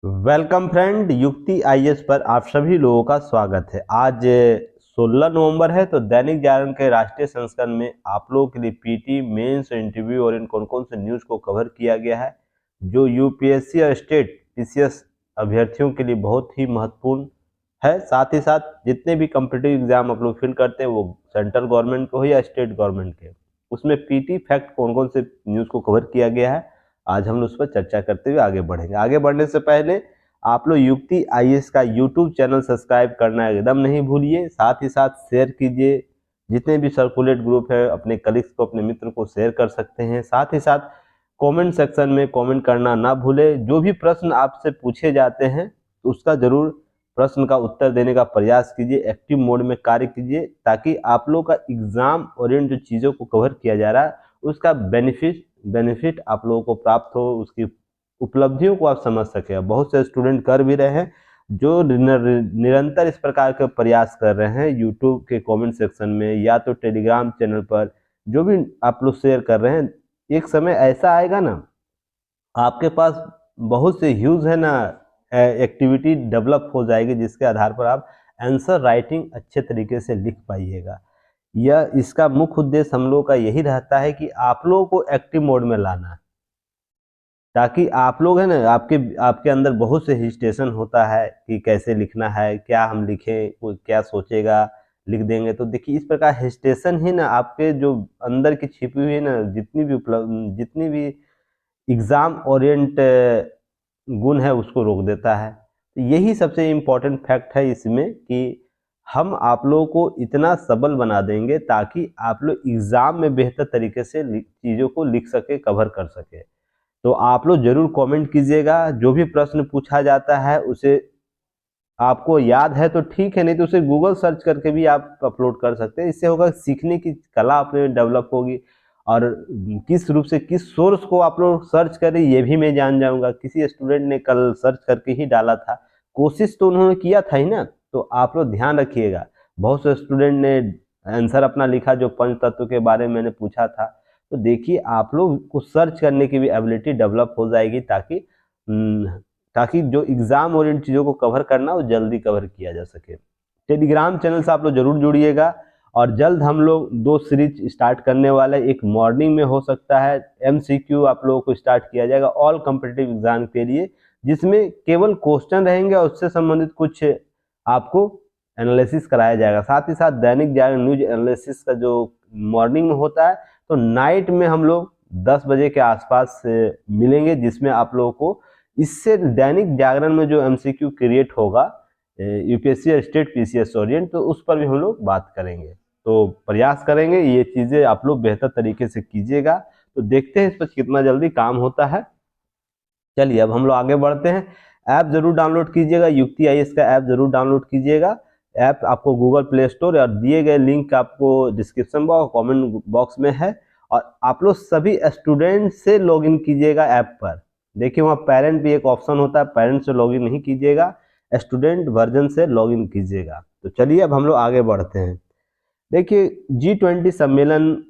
Welcome friend, युक्ति IAS पर आप सभी लोगों का स्वागत है। आज 16 नवंबर है, तो दैनिक जागरण के राष्ट्रीय संस्करण में आप लोगों के लिए पीटी मेंस इंटरव्यू और इन कौन कौन से न्यूज़ को कवर किया गया है जो यूपीएससी और स्टेट पीसीएस अभ्यर्थियों के लिए बहुत ही महत्वपूर्ण है। साथ ही साथ जितने भी कम्पिटिटिव एग्जाम आप लोग फिल करते हैं वो सेंट्रल गवर्नमेंट के हो या स्टेट गवर्नमेंट के, उसमें पीटी फैक्ट कौन कौन से न्यूज़ को कवर किया गया है, आज हम उस पर चर्चा करते हुए आगे बढ़ेंगे। आगे बढ़ने से पहले आप लोग युक्ति आईएएस का यूट्यूब चैनल सब्सक्राइब करना एकदम नहीं भूलिए। साथ ही साथ शेयर कीजिए, जितने भी सर्कुलेट ग्रुप है अपने कलीग्स को, अपने मित्र को शेयर कर सकते हैं। साथ ही साथ कमेंट सेक्शन में कमेंट करना ना भूले। जो भी प्रश्न आपसे पूछे जाते हैं तो उसका जरूर प्रश्न का उत्तर देने का प्रयास कीजिए, एक्टिव मोड में कार्य कीजिए, ताकि आप लोग का एग्जाम ओरिएंट जो चीज़ों को कवर किया जा रहा है उसका बेनिफिट आप लोगों को प्राप्त हो, उसकी उपलब्धियों को आप समझ सके। बहुत से स्टूडेंट कर भी रहे हैं जो निरंतर इस प्रकार के प्रयास कर रहे हैं यूट्यूब के कमेंट सेक्शन में या तो टेलीग्राम चैनल पर, जो भी आप लोग शेयर कर रहे हैं। एक समय ऐसा आएगा ना, आपके पास बहुत से ह्यूज है ना एक्टिविटी डेवलप हो जाएगी, जिसके आधार पर आप आंसर राइटिंग अच्छे तरीके से लिख पाइएगा। यह इसका मुख्य उद्देश्य हम लोग का यही रहता है कि आप लोगों को एक्टिव मोड में लाना, ताकि आप लोग है ना, आपके आपके अंदर बहुत से हेजिटेशन होता है कि कैसे लिखना है, क्या हम लिखें, कोई क्या सोचेगा, लिख देंगे। तो देखिए, इस प्रकार हेजिटेशन ही ना आपके जो अंदर की छिपी हुई ना जितनी भी एग्जाम ओरिएंट गुण है उसको रोक देता है। तो यही सबसे इम्पोर्टेंट फैक्ट है इसमें कि हम आप लोगों को इतना सबल बना देंगे ताकि आप लोग एग्जाम में बेहतर तरीके से चीज़ों को लिख सके, कवर कर सके। तो आप लोग जरूर कमेंट कीजिएगा। जो भी प्रश्न पूछा जाता है उसे आपको याद है तो ठीक है, नहीं तो उसे गूगल सर्च करके भी आप अपलोड कर सकते हैं। इससे होगा सीखने की कला अपने डेवलप होगी, और किस रूप से किस सोर्स को आप लोग सर्च करें ये भी मैं जान जाऊंगा। किसी स्टूडेंट ने कल सर्च करके ही डाला था, कोशिश तो उन्होंने किया था ही ना। तो आप लोग ध्यान रखिएगा, बहुत से स्टूडेंट ने आंसर अपना लिखा जो पंच तत्व के बारे में मैंने पूछा था। तो देखिए, आप लोग को सर्च करने की भी एबिलिटी डेवलप हो जाएगी, ताकि जो एग्जाम ओरिएंट चीज़ों को कवर करना वो जल्दी कवर किया जा सके। टेलीग्राम चैनल से आप लोग जरूर जुड़िएगा, और जल्द हम लोग 2 सीरीज स्टार्ट करने वाले। एक मॉर्निंग में हो सकता है एमसीक्यू आप लोगों को स्टार्ट किया जाएगा ऑल कॉम्पिटिटिव एग्जाम के लिए, जिसमें केवल क्वेश्चन रहेंगे और उससे संबंधित कुछ आपको एनालिसिस कराया जाएगा। साथ ही साथ दैनिक जागरण न्यूज एनालिसिस का जो मॉर्निंग में होता है, तो नाइट में हम लोग 10 बजे के आसपास मिलेंगे, जिसमें आप लोगों को इससे दैनिक जागरण में जो एमसीक्यू क्रिएट होगा यूपीएससी और स्टेट पीसीएस ओरिएंट, तो उस पर भी हम लोग बात करेंगे। तो प्रयास करेंगे ये चीज़ें आप लोग बेहतर तरीके से कीजिएगा। तो देखते हैं इस पर कितना जल्दी काम होता है। चलिए अब हम लोग आगे बढ़ते हैं। ऐप जरूर डाउनलोड कीजिएगा, युक्ति आईएएस का ऐप जरूर डाउनलोड कीजिएगा। ऐप आपको गूगल प्ले स्टोर और दिए गए लिंक आपको डिस्क्रिप्शन बॉक्स कमेंट बॉक्स में है। और आप लोग सभी स्टूडेंट से लॉगिन कीजिएगा ऐप पर। देखिए, वहाँ पेरेंट भी एक ऑप्शन होता है, पेरेंट से लॉगिन नहीं कीजिएगा, स्टूडेंट वर्जन से लॉगिन कीजिएगा। तो चलिए अब हम लोग आगे बढ़ते हैं। देखिए, G20 सम्मेलन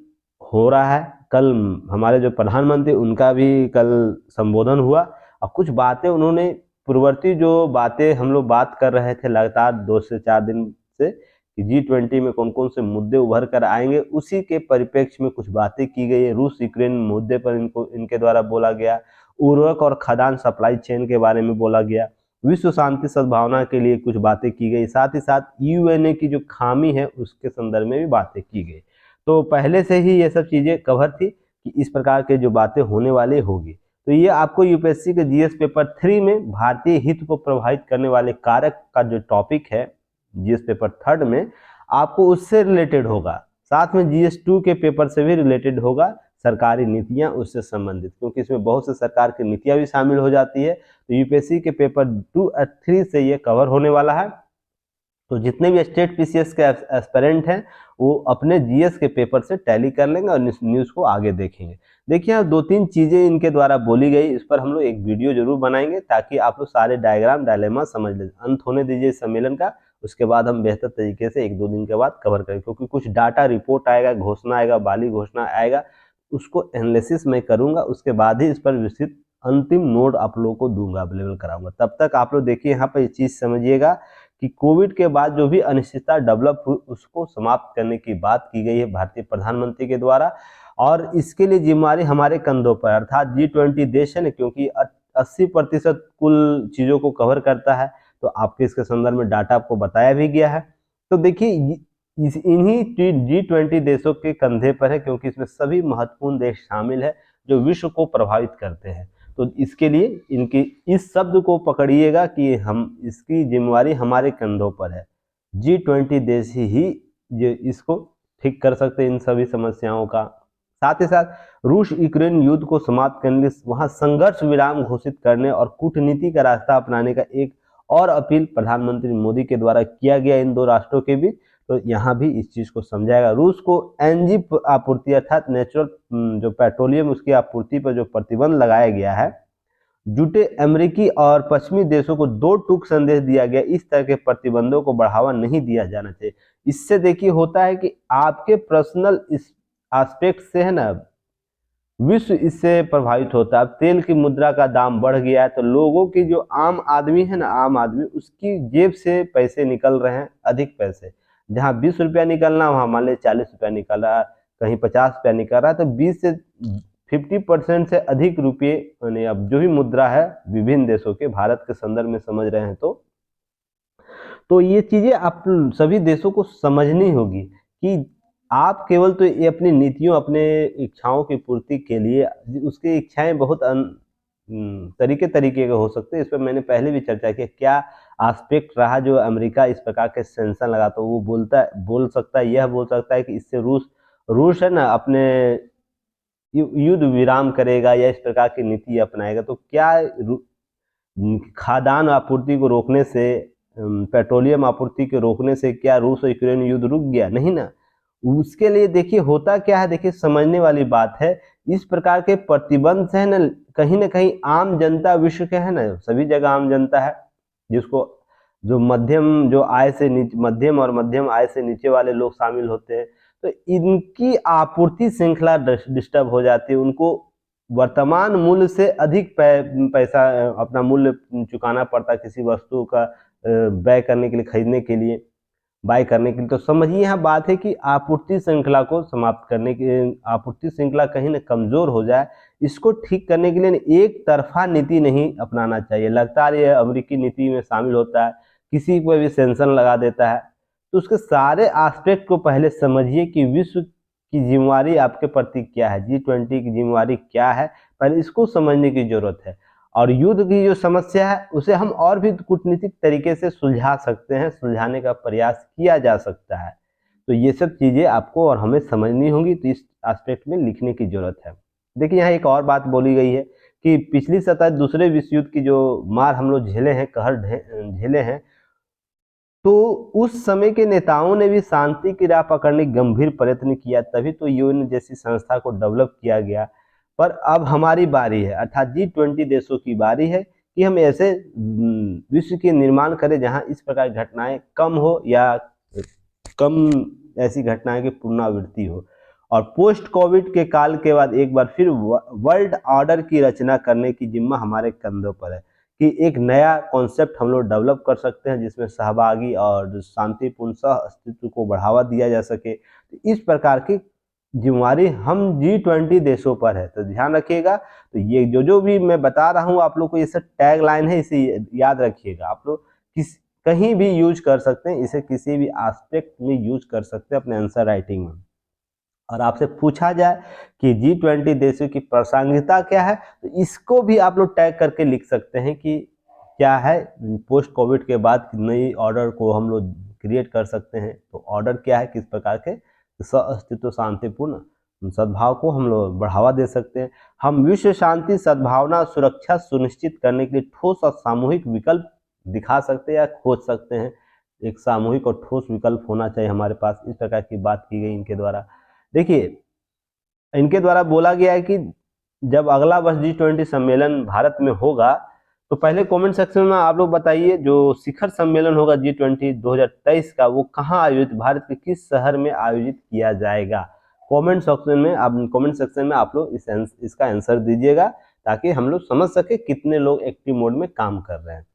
हो रहा है। कल हमारे जो प्रधानमंत्री उनका भी कल संबोधन हुआ, और कुछ बातें उन्होंने पूर्ववर्ती जो बातें हम लोग बात कर रहे थे लगातार 2 से 4 दिन से कि G20 में कौन कौन से मुद्दे उभर कर आएंगे, उसी के परिप्रेक्ष्य में कुछ बातें की गई है। रूस यूक्रेन मुद्दे पर इनके द्वारा बोला गया, उर्वरक और खाद्यान्न सप्लाई चेन के बारे में बोला गया, विश्व शांति सद्भावना के लिए कुछ बातें की गई, साथ ही साथ यूएनए की जो खामी है उसके संदर्भ में भी बातें की गई। तो पहले से ही ये सब चीज़ें कवर थी कि इस प्रकार के जो बातें होने वाली होगी। तो ये आपको यूपीएससी के जीएस पेपर 3 में भारतीय हित को प्रभावित करने वाले कारक का जो टॉपिक है जीएस पेपर 3 में, आपको उससे रिलेटेड होगा। साथ में जीएस 2 के पेपर से भी रिलेटेड होगा, सरकारी नीतियां उससे संबंधित, क्योंकि इसमें बहुत से सरकार की नीतियां भी शामिल हो जाती है। तो यूपीएससी के पेपर 2 और 3 से ये कवर होने वाला है। तो जितने भी स्टेट पीसीएस के एस्पिरेंट हैं वो अपने जीएस के पेपर से टैली कर लेंगे और न्यूज़ को आगे देखेंगे। देखिए, यहाँ 2-3 चीज़ें इनके द्वारा बोली गई, इस पर हम लोग एक वीडियो जरूर बनाएंगे ताकि आप लोग सारे डायग्राम डायलेमा समझ लें। अंत होने दीजिए इस सम्मेलन का, उसके बाद हम बेहतर तरीके से 1-2 दिन के बाद कवर करेंगे, क्योंकि कुछ डाटा रिपोर्ट आएगा, घोषणा आएगा, बाली घोषणा आएगा, उसको एनालिसिस मैं करूँगा, उसके बाद ही इस पर विस्तृत अंतिम नोट आप लोगों को दूंगा, अवेलेबल कराऊंगा। तब तक आप लोग देखिए यहाँ पर ये चीज़ समझिएगा कि कोविड के बाद जो भी अनिश्चितता डेवलप हुई उसको समाप्त करने की बात की गई है भारतीय प्रधानमंत्री के द्वारा, और इसके लिए जिम्मेदारी हमारे कंधों पर, अर्थात G20 देश है ना, क्योंकि 80% कुल चीज़ों को कवर करता है, तो आपके इसके संदर्भ में डाटा आपको बताया भी गया है। तो देखिए इन्हीं G20 देशों के कंधे पर है, क्योंकि इसमें सभी महत्वपूर्ण देश शामिल है जो विश्व को प्रभावित करते हैं। तो इसके लिए इनके इस शब्द को पकड़िएगा कि हम इसकी जिम्मेवारी हमारे कंधों पर है। G20 देश ही ये इसको ठीक कर सकते हैं इन सभी समस्याओं का। साथ ही साथ रूस यूक्रेन युद्ध को समाप्त करने, वहां संघर्ष विराम घोषित करने और कूटनीति का रास्ता अपनाने का एक और अपील प्रधानमंत्री मोदी के द्वारा किया गया इन दो राष्ट्रों के बीच। तो यहाँ भी इस चीज को समझाएगा। रूस को एनजी आपूर्ति अर्थात नेचुरल जो पेट्रोलियम उसकी आपूर्ति पर जो प्रतिबंध लगाया गया है, जुटे अमेरिकी और पश्चिमी देशों को दो टूक संदेश दिया गया, इस तरह के प्रतिबंधों को बढ़ावा नहीं दिया जाना चाहिए। इससे देखिए होता है कि आपके पर्सनल इस एस्पेक्ट से है ना, विश्व इससे प्रभावित होता है। अब तेल की मुद्रा का दाम बढ़ गया है तो लोगों की जो आम आदमी है ना, आम आदमी उसकी जेब से पैसे निकल रहे हैं, अधिक पैसे। जहाँ 20 रुपया निकलना वहाँ मान लीजिए 40 रुपया निकल रहा है, कहीं 50 रुपया निकल रहा है, तो 20 से 50% से अधिक रुपये यानी अब जो भी मुद्रा है विभिन्न देशों के, भारत के संदर्भ में समझ रहे हैं तो ये चीजें आप सभी देशों को समझनी होगी कि आप केवल तो ये अपनी नीतियों, अपने इच्छाओं की पूर्ति के लिए, उसकी इच्छाएं बहुत तरीके तरीके के हो सकते हैं। इस पर मैंने पहले भी चर्चा की, क्या एस्पेक्ट रहा जो अमेरिका इस प्रकार के सेंक्शन लगा, तो वो बोल सकता है, यह बोल सकता है कि इससे रूस है ना अपने युद्ध विराम करेगा या इस प्रकार की नीति अपनाएगा। तो क्या खाद्यान्न आपूर्ति को रोकने से, पेट्रोलियम आपूर्ति के रोकने से क्या रूस और यूक्रेन युद्ध रुक गया? नहीं ना। उसके लिए देखिए होता क्या है, देखिए समझने वाली बात है। इस प्रकार के प्रतिबंध से है ना कहीं आम जनता, विश्व के है ना सभी जगह आम जनता है, जिसको जो मध्यम और मध्यम आय से नीचे वाले लोग शामिल होते हैं, तो इनकी आपूर्ति श्रृंखला डिस्टर्ब हो जाती है। उनको वर्तमान मूल्य से अधिक पैसा अपना मूल्य चुकाना पड़ता है किसी वस्तु का बाय करने के लिए, खरीदने के लिए, बाय करने के लिए। तो समझिए यहाँ बात है कि आपूर्ति श्रृंखला को समाप्त करने के, आपूर्ति श्रृंखला कहीं ना कमजोर हो जाए, इसको ठीक करने के लिए एक तरफा नीति नहीं अपनाना चाहिए। लगातार ये अमेरिकी नीति में शामिल होता है, किसी पर भी सेंक्शन लगा देता है। तो उसके सारे एस्पेक्ट को पहले समझिए कि विश्व की जिम्मेवारी आपके प्रति क्या है, G20 की जिम्मेवारी क्या है, पहले इसको समझने की जरूरत है। और युद्ध की जो समस्या है उसे हम और भी कूटनीतिक तरीके से सुलझा सकते हैं, सुलझाने का प्रयास किया जा सकता है। तो ये सब चीजें आपको और हमें समझनी होंगी, तो इस एस्पेक्ट में लिखने की जरूरत है। देखिए यहाँ एक और बात बोली गई है कि पिछली सतह दूसरे विश्व युद्ध की जो मार हम लोग झेले हैं, कहर झेले हैं, तो उस समय के नेताओं ने भी शांति की राह पकड़ने गंभीर प्रयत्न किया, तभी तो यूएन जैसी संस्था को डेवलप किया गया। पर अब हमारी बारी है, अर्थात G20 देशों की बारी है कि हम ऐसे विश्व के निर्माण करें जहां इस प्रकार की घटनाएं कम हो या कम ऐसी घटनाएं की पुनरावृत्ति हो। और पोस्ट कोविड के काल के बाद एक बार फिर वर्ल्ड ऑर्डर की रचना करने की जिम्मा हमारे कंधों पर है कि एक नया कॉन्सेप्ट हम लोग डेवलप कर सकते हैं जिसमें सहभागी और शांतिपूर्ण सह अस्तित्व को बढ़ावा दिया जा सके। तो इस प्रकार की जिम्मेवारी हम G20 देशों पर है, तो ध्यान रखिएगा। तो ये जो भी मैं बता रहा हूँ आप लोग को, ये सब टैग लाइन है, इसे याद रखिएगा। आप लोग कहीं भी यूज कर सकते हैं, इसे किसी भी एस्पेक्ट में यूज कर सकते हैं अपने आंसर राइटिंग में। और आपसे पूछा जाए कि G20 देशों की प्रासंगिकता क्या है, तो इसको भी आप लोग टैग करके लिख सकते हैं कि क्या है पोस्ट कोविड के बाद नई ऑर्डर को हम लोग क्रिएट कर सकते हैं। तो ऑर्डर क्या है, किस प्रकार के अस्तित्व शांतिपूर्ण सद्भाव को हम लोग बढ़ावा दे सकते हैं। हम विश्व शांति, सद्भावना, सुरक्षा सुनिश्चित करने के लिए ठोस और सामूहिक विकल्प दिखा सकते हैं या खोज सकते हैं। एक सामूहिक और ठोस विकल्प होना चाहिए हमारे पास, इस प्रकार की बात की गई इनके द्वारा। देखिए इनके द्वारा बोला गया है कि जब अगला वर्ष G20 सम्मेलन भारत में होगा, तो पहले कमेंट सेक्शन में आप लोग बताइए जो शिखर सम्मेलन होगा G20 2023 का, वो कहाँ आयोजित, भारत के किस शहर में आयोजित किया जाएगा। कमेंट सेक्शन में आप लोग इसका आंसर दीजिएगा। ताकि हम लोग समझ सके कितने लोग एक्टिव मोड में काम कर रहे हैं।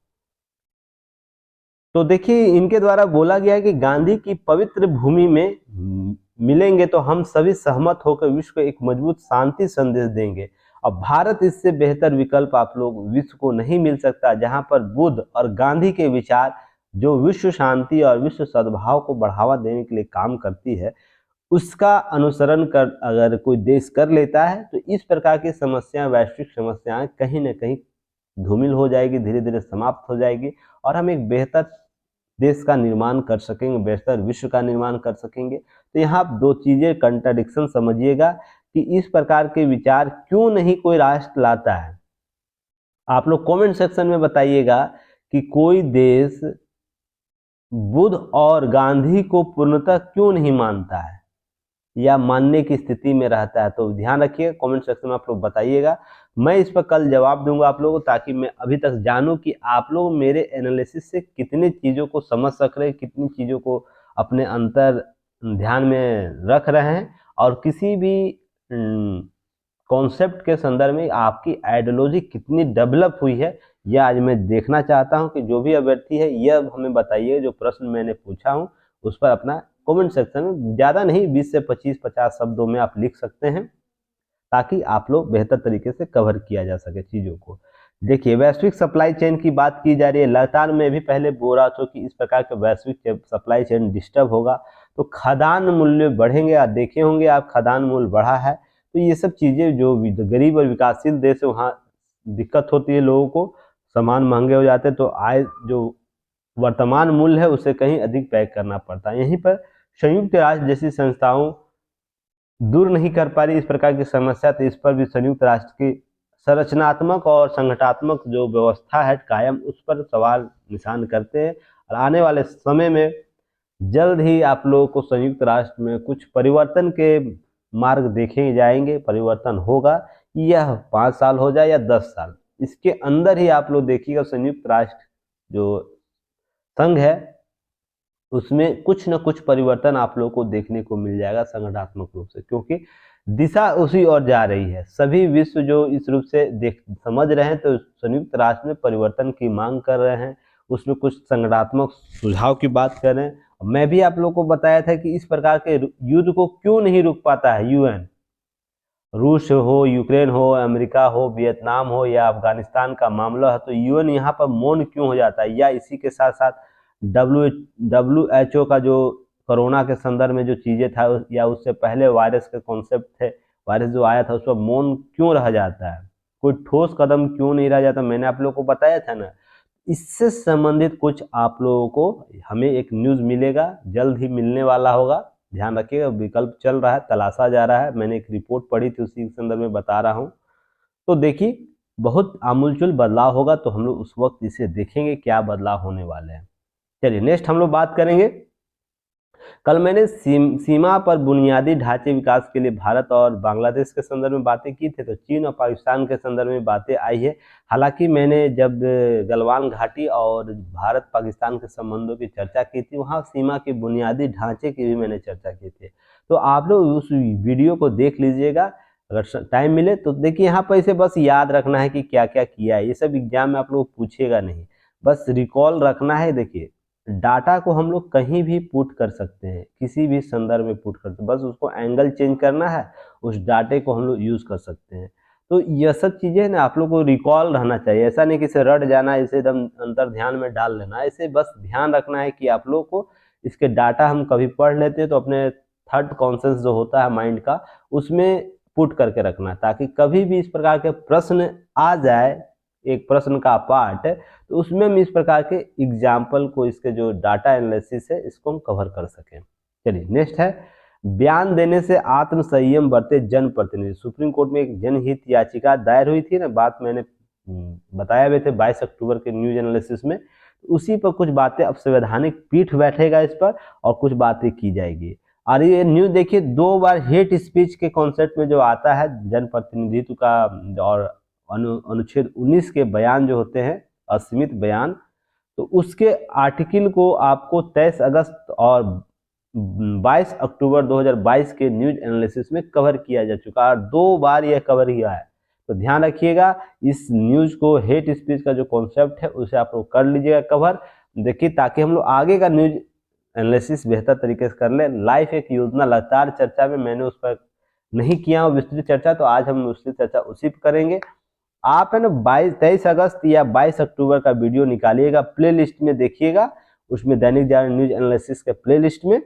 तो देखिए इनके द्वारा बोला गया है कि गांधी की पवित्र भूमि में मिलेंगे तो हम सभी सहमत होकर विश्व को एक मजबूत शांति संदेश देंगे। अब भारत इससे बेहतर विकल्प आप लोग विश्व को नहीं मिल सकता, जहां पर बुद्ध और गांधी के विचार जो विश्व शांति और विश्व सद्भाव को बढ़ावा देने के लिए काम करती है, उसका अनुसरण कर अगर कोई देश कर लेता है तो इस प्रकार की समस्याएं, वैश्विक समस्याएं कहीं ना कहीं धूमिल हो जाएगी, धीरे धीरे समाप्त हो जाएगी और हम एक बेहतर देश का निर्माण कर सकेंगे, बेहतर विश्व का निर्माण कर सकेंगे। तो यहाँ आप दो चीजें कंट्राडिक्शन समझिएगा कि इस प्रकार के विचार क्यों नहीं कोई राष्ट्र लाता है। आप लोग कमेंट सेक्शन में बताइएगा कि कोई देश बुद्ध और गांधी को पूर्णतः क्यों नहीं मानता है या मानने की स्थिति में रहता है। तो ध्यान रखिए, कमेंट सेक्शन में आप लोग बताइएगा, मैं इस पर कल जवाब दूंगा आप लोगों को, ताकि मैं अभी तक जानूं कि आप लोग मेरे एनालिसिस से कितनी चीज़ों को समझ सक रहे हैं, कितनी चीज़ों को अपने अंतर ध्यान में रख रहे हैं और किसी भी कॉन्सेप्ट के संदर्भ में आपकी आइडियोलॉजी कितनी डेवलप हुई है, यह आज मैं देखना चाहता हूं कि जो भी अभ्यर्थी है यह हमें बताइए, जो प्रश्न मैंने पूछा हूं उस पर अपना कमेंट सेक्शन में ज़्यादा नहीं 20 से 25-50 शब्दों में आप लिख सकते हैं, ताकि आप लोग बेहतर तरीके से कवर किया जा सके चीज़ों को। देखिए वैश्विक सप्लाई चेन की बात की जा रही है, लगातार मैं भी पहले बोल रहा था कि इस प्रकार के वैश्विक सप्लाई चेन डिस्टर्ब होगा तो खदान मूल्य बढ़ेंगे। आप देखे होंगे आप खदान मूल्य बढ़ा है, तो ये सब चीज़ें जो गरीब और विकासशील देश है वहाँ दिक्कत होती है, लोगों को सामान महंगे हो जाते हैं, तो आय जो वर्तमान मूल्य है उसे कहीं अधिक पैक करना पड़ता है। यहीं पर संयुक्त राष्ट्र जैसी संस्थाओं दूर नहीं कर पा रही इस प्रकार की समस्या, तो इस पर भी संयुक्त राष्ट्र की संरचनात्मक और संगठनात्मक जो व्यवस्था है कायम, उस पर सवाल निशान करते हैं। और आने वाले समय में जल्द ही आप लोगों को संयुक्त राष्ट्र में कुछ परिवर्तन के मार्ग देखे जाएंगे, परिवर्तन होगा, यह 5 साल हो जाए या 10 साल, इसके अंदर ही आप लोग देखिएगा संयुक्त राष्ट्र जो संघ है उसमें कुछ न कुछ परिवर्तन आप लोगों को देखने को मिल जाएगा संगठनात्मक रूप से, क्योंकि दिशा उसी ओर जा रही है। सभी विश्व जो इस रूप से देख समझ रहे हैं तो संयुक्त राष्ट्र में परिवर्तन की मांग कर रहे हैं, उसमें कुछ संगठनात्मक सुझाव की बात कर रहे हैं। मैं भी आप लोगों को बताया था कि इस प्रकार के युद्ध को क्यों नहीं रुक पाता है यूएन, रूस हो, यूक्रेन हो, अमेरिका हो, वियतनाम हो या अफगानिस्तान का मामला है, तो यूएन यहाँ पर मौन क्यों हो जाता है। या इसी के साथ साथ WHO का जो कोरोना के संदर्भ में जो चीज़ें था या उससे पहले वायरस के कॉन्सेप्ट थे, वायरस जो आया था उस पर मौन क्यों रह जाता है, कोई ठोस कदम क्यों नहीं रह जाता। मैंने आप लोगों को बताया था ना, इससे संबंधित कुछ आप लोगों को हमें एक न्यूज़ मिलेगा, जल्द ही मिलने वाला होगा, ध्यान रखिएगा। विकल्प चल रहा है, तलाशा जा रहा है, मैंने एक रिपोर्ट पढ़ी थी उसी के संदर्भ में बता रहा हूँ। तो देखिए बहुत आमूलचूल बदलाव होगा, तो हम लोग उस वक्त इसे देखेंगे क्या बदलाव होने वाले हैं। चलिए नेक्स्ट हम लोग बात करेंगे, कल मैंने सीमा पर बुनियादी ढांचे विकास के लिए भारत और बांग्लादेश के संदर्भ में बातें की थी, तो चीन और पाकिस्तान के संदर्भ में बातें आई है। हालांकि मैंने जब गलवान घाटी और भारत पाकिस्तान के संबंधों की चर्चा की थी, वहाँ सीमा के बुनियादी ढांचे की भी मैंने चर्चा की थी, तो आप लोग उस वीडियो को देख लीजिएगा अगर टाइम मिले तो। देखिए यहाँ पर इसे बस याद रखना है कि क्या क्या किया है, ये सब एग्जाम में आप लोग पूछेगा नहीं, बस रिकॉल रखना है। देखिए डाटा को हम लोग कहीं भी पुट कर सकते हैं, किसी भी संदर्भ में पुट कर सकते हैं, बस उसको एंगल चेंज करना है, उस डाटे को हम लोग यूज कर सकते हैं। तो यह सब चीजें ना आप लोग को रिकॉल रहना चाहिए, ऐसा नहीं कि इसे रट जाना, इसे एकदम अंतर ध्यान में डाल लेना, ऐसे बस ध्यान रखना है कि आप लोग को इसके डाटा हम कभी पढ़ लेते हैं तो अपने थर्ड कॉन्सेंस जो होता है माइंड का उसमें पुट करके रखना, ताकि कभी भी इस प्रकार के प्रश्न आ जाए, एक प्रश्न का पार्ट, तो उसमें हम इस प्रकार के एग्जाम्पल को, इसके जो डाटा एनालिसिस है इसको हम कवर कर सकें। चलिए नेक्स्ट है, बयान देने से आत्म संयम बरते जनप्रतिनिधि। सुप्रीम कोर्ट में एक जनहित याचिका दायर हुई थी ना, बात मैंने बताया हुए थे 22 अक्टूबर के न्यूज एनालिसिस में, उसी पर कुछ बातें अब संवैधानिक पीठ बैठेगा इस पर और कुछ बातें की जाएगी। और ये न्यूज देखिए 2 बार हेट स्पीच के कॉन्सेप्ट में जो आता है जनप्रतिनिधित्व का और अनुच्छेद 19 के बयान जो होते हैं असीमित बयान, तो उसके आर्टिकल को आपको 23 अगस्त और 22 अक्टूबर 2022 के न्यूज एनालिसिस में कवर किया जा चुका है और 2 बार यह कवर किया है। तो ध्यान रखिएगा, इस न्यूज़ को, हेट स्पीच का जो कॉन्सेप्ट है उसे आप लोग कर लीजिएगा कवर, देखिए, ताकि हम लोग आगे का न्यूज एनालिसिस बेहतर तरीके से कर लें। लाइफ एक योजना, लगातार चर्चा में मैंने उस पर नहीं किया हूँ विस्तृत चर्चा, तो आज हम विस्तृत चर्चा उसी पर करेंगे। आप है ना 23 अगस्त या 22 अक्टूबर का वीडियो निकालिएगा, प्ले लिस्ट में देखिएगा, उसमें दैनिक जागरण न्यूज एनालिसिस के प्ले लिस्ट में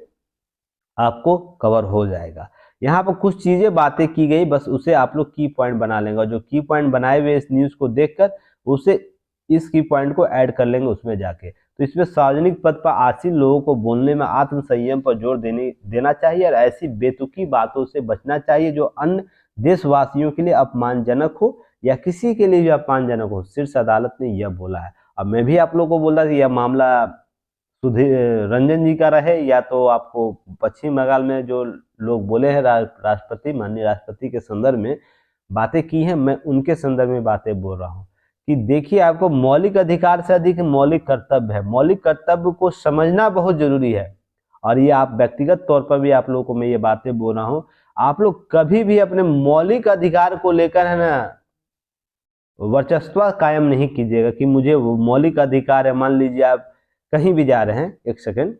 आपको कवर हो जाएगा। यहाँ पर कुछ चीजें बातें की गई, बस उसे आप लोग की पॉइंट बना लेंगे, और जो की पॉइंट बनाए हुए इस न्यूज को देखकर उसे इस की पॉइंट को ऐड कर लेंगे उसमें जाके। तो इसमें सार्वजनिक पद पर आसीन लोगों को बोलने में आत्म संयम पर जोर देना चाहिए, और ऐसी बेतुकी बातों से बचना चाहिए जो अन्य देशवासियों के लिए अपमानजनक हो या किसी के लिए भी अपमानजनक हो। शीर्ष अदालत ने यह बोला है। अब मैं भी आप लोगों को बोल रहा कि यह मामला सुधीर रंजन जी का रहे, या तो आपको पश्चिम बंगाल में जो लोग बोले हैं राष्ट्रपति, माननीय राष्ट्रपति के संदर्भ में बातें की हैं, मैं उनके संदर्भ में बातें बोल रहा हूँ कि देखिए, आपको मौलिक अधिकार से अधिक मौलिक कर्तव्य है। मौलिक कर्तव्य को समझना बहुत जरूरी है, और ये आप व्यक्तिगत तौर पर भी आप लोगों को मैं ये बातें बोल रहा हूँ, आप लोग कभी भी अपने मौलिक अधिकार को लेकर है ना वर्चस्व कायम नहीं कीजिएगा कि मुझे वो मौलिक अधिकार है। मान लीजिए आप कहीं भी जा रहे हैं, एक सेकंड,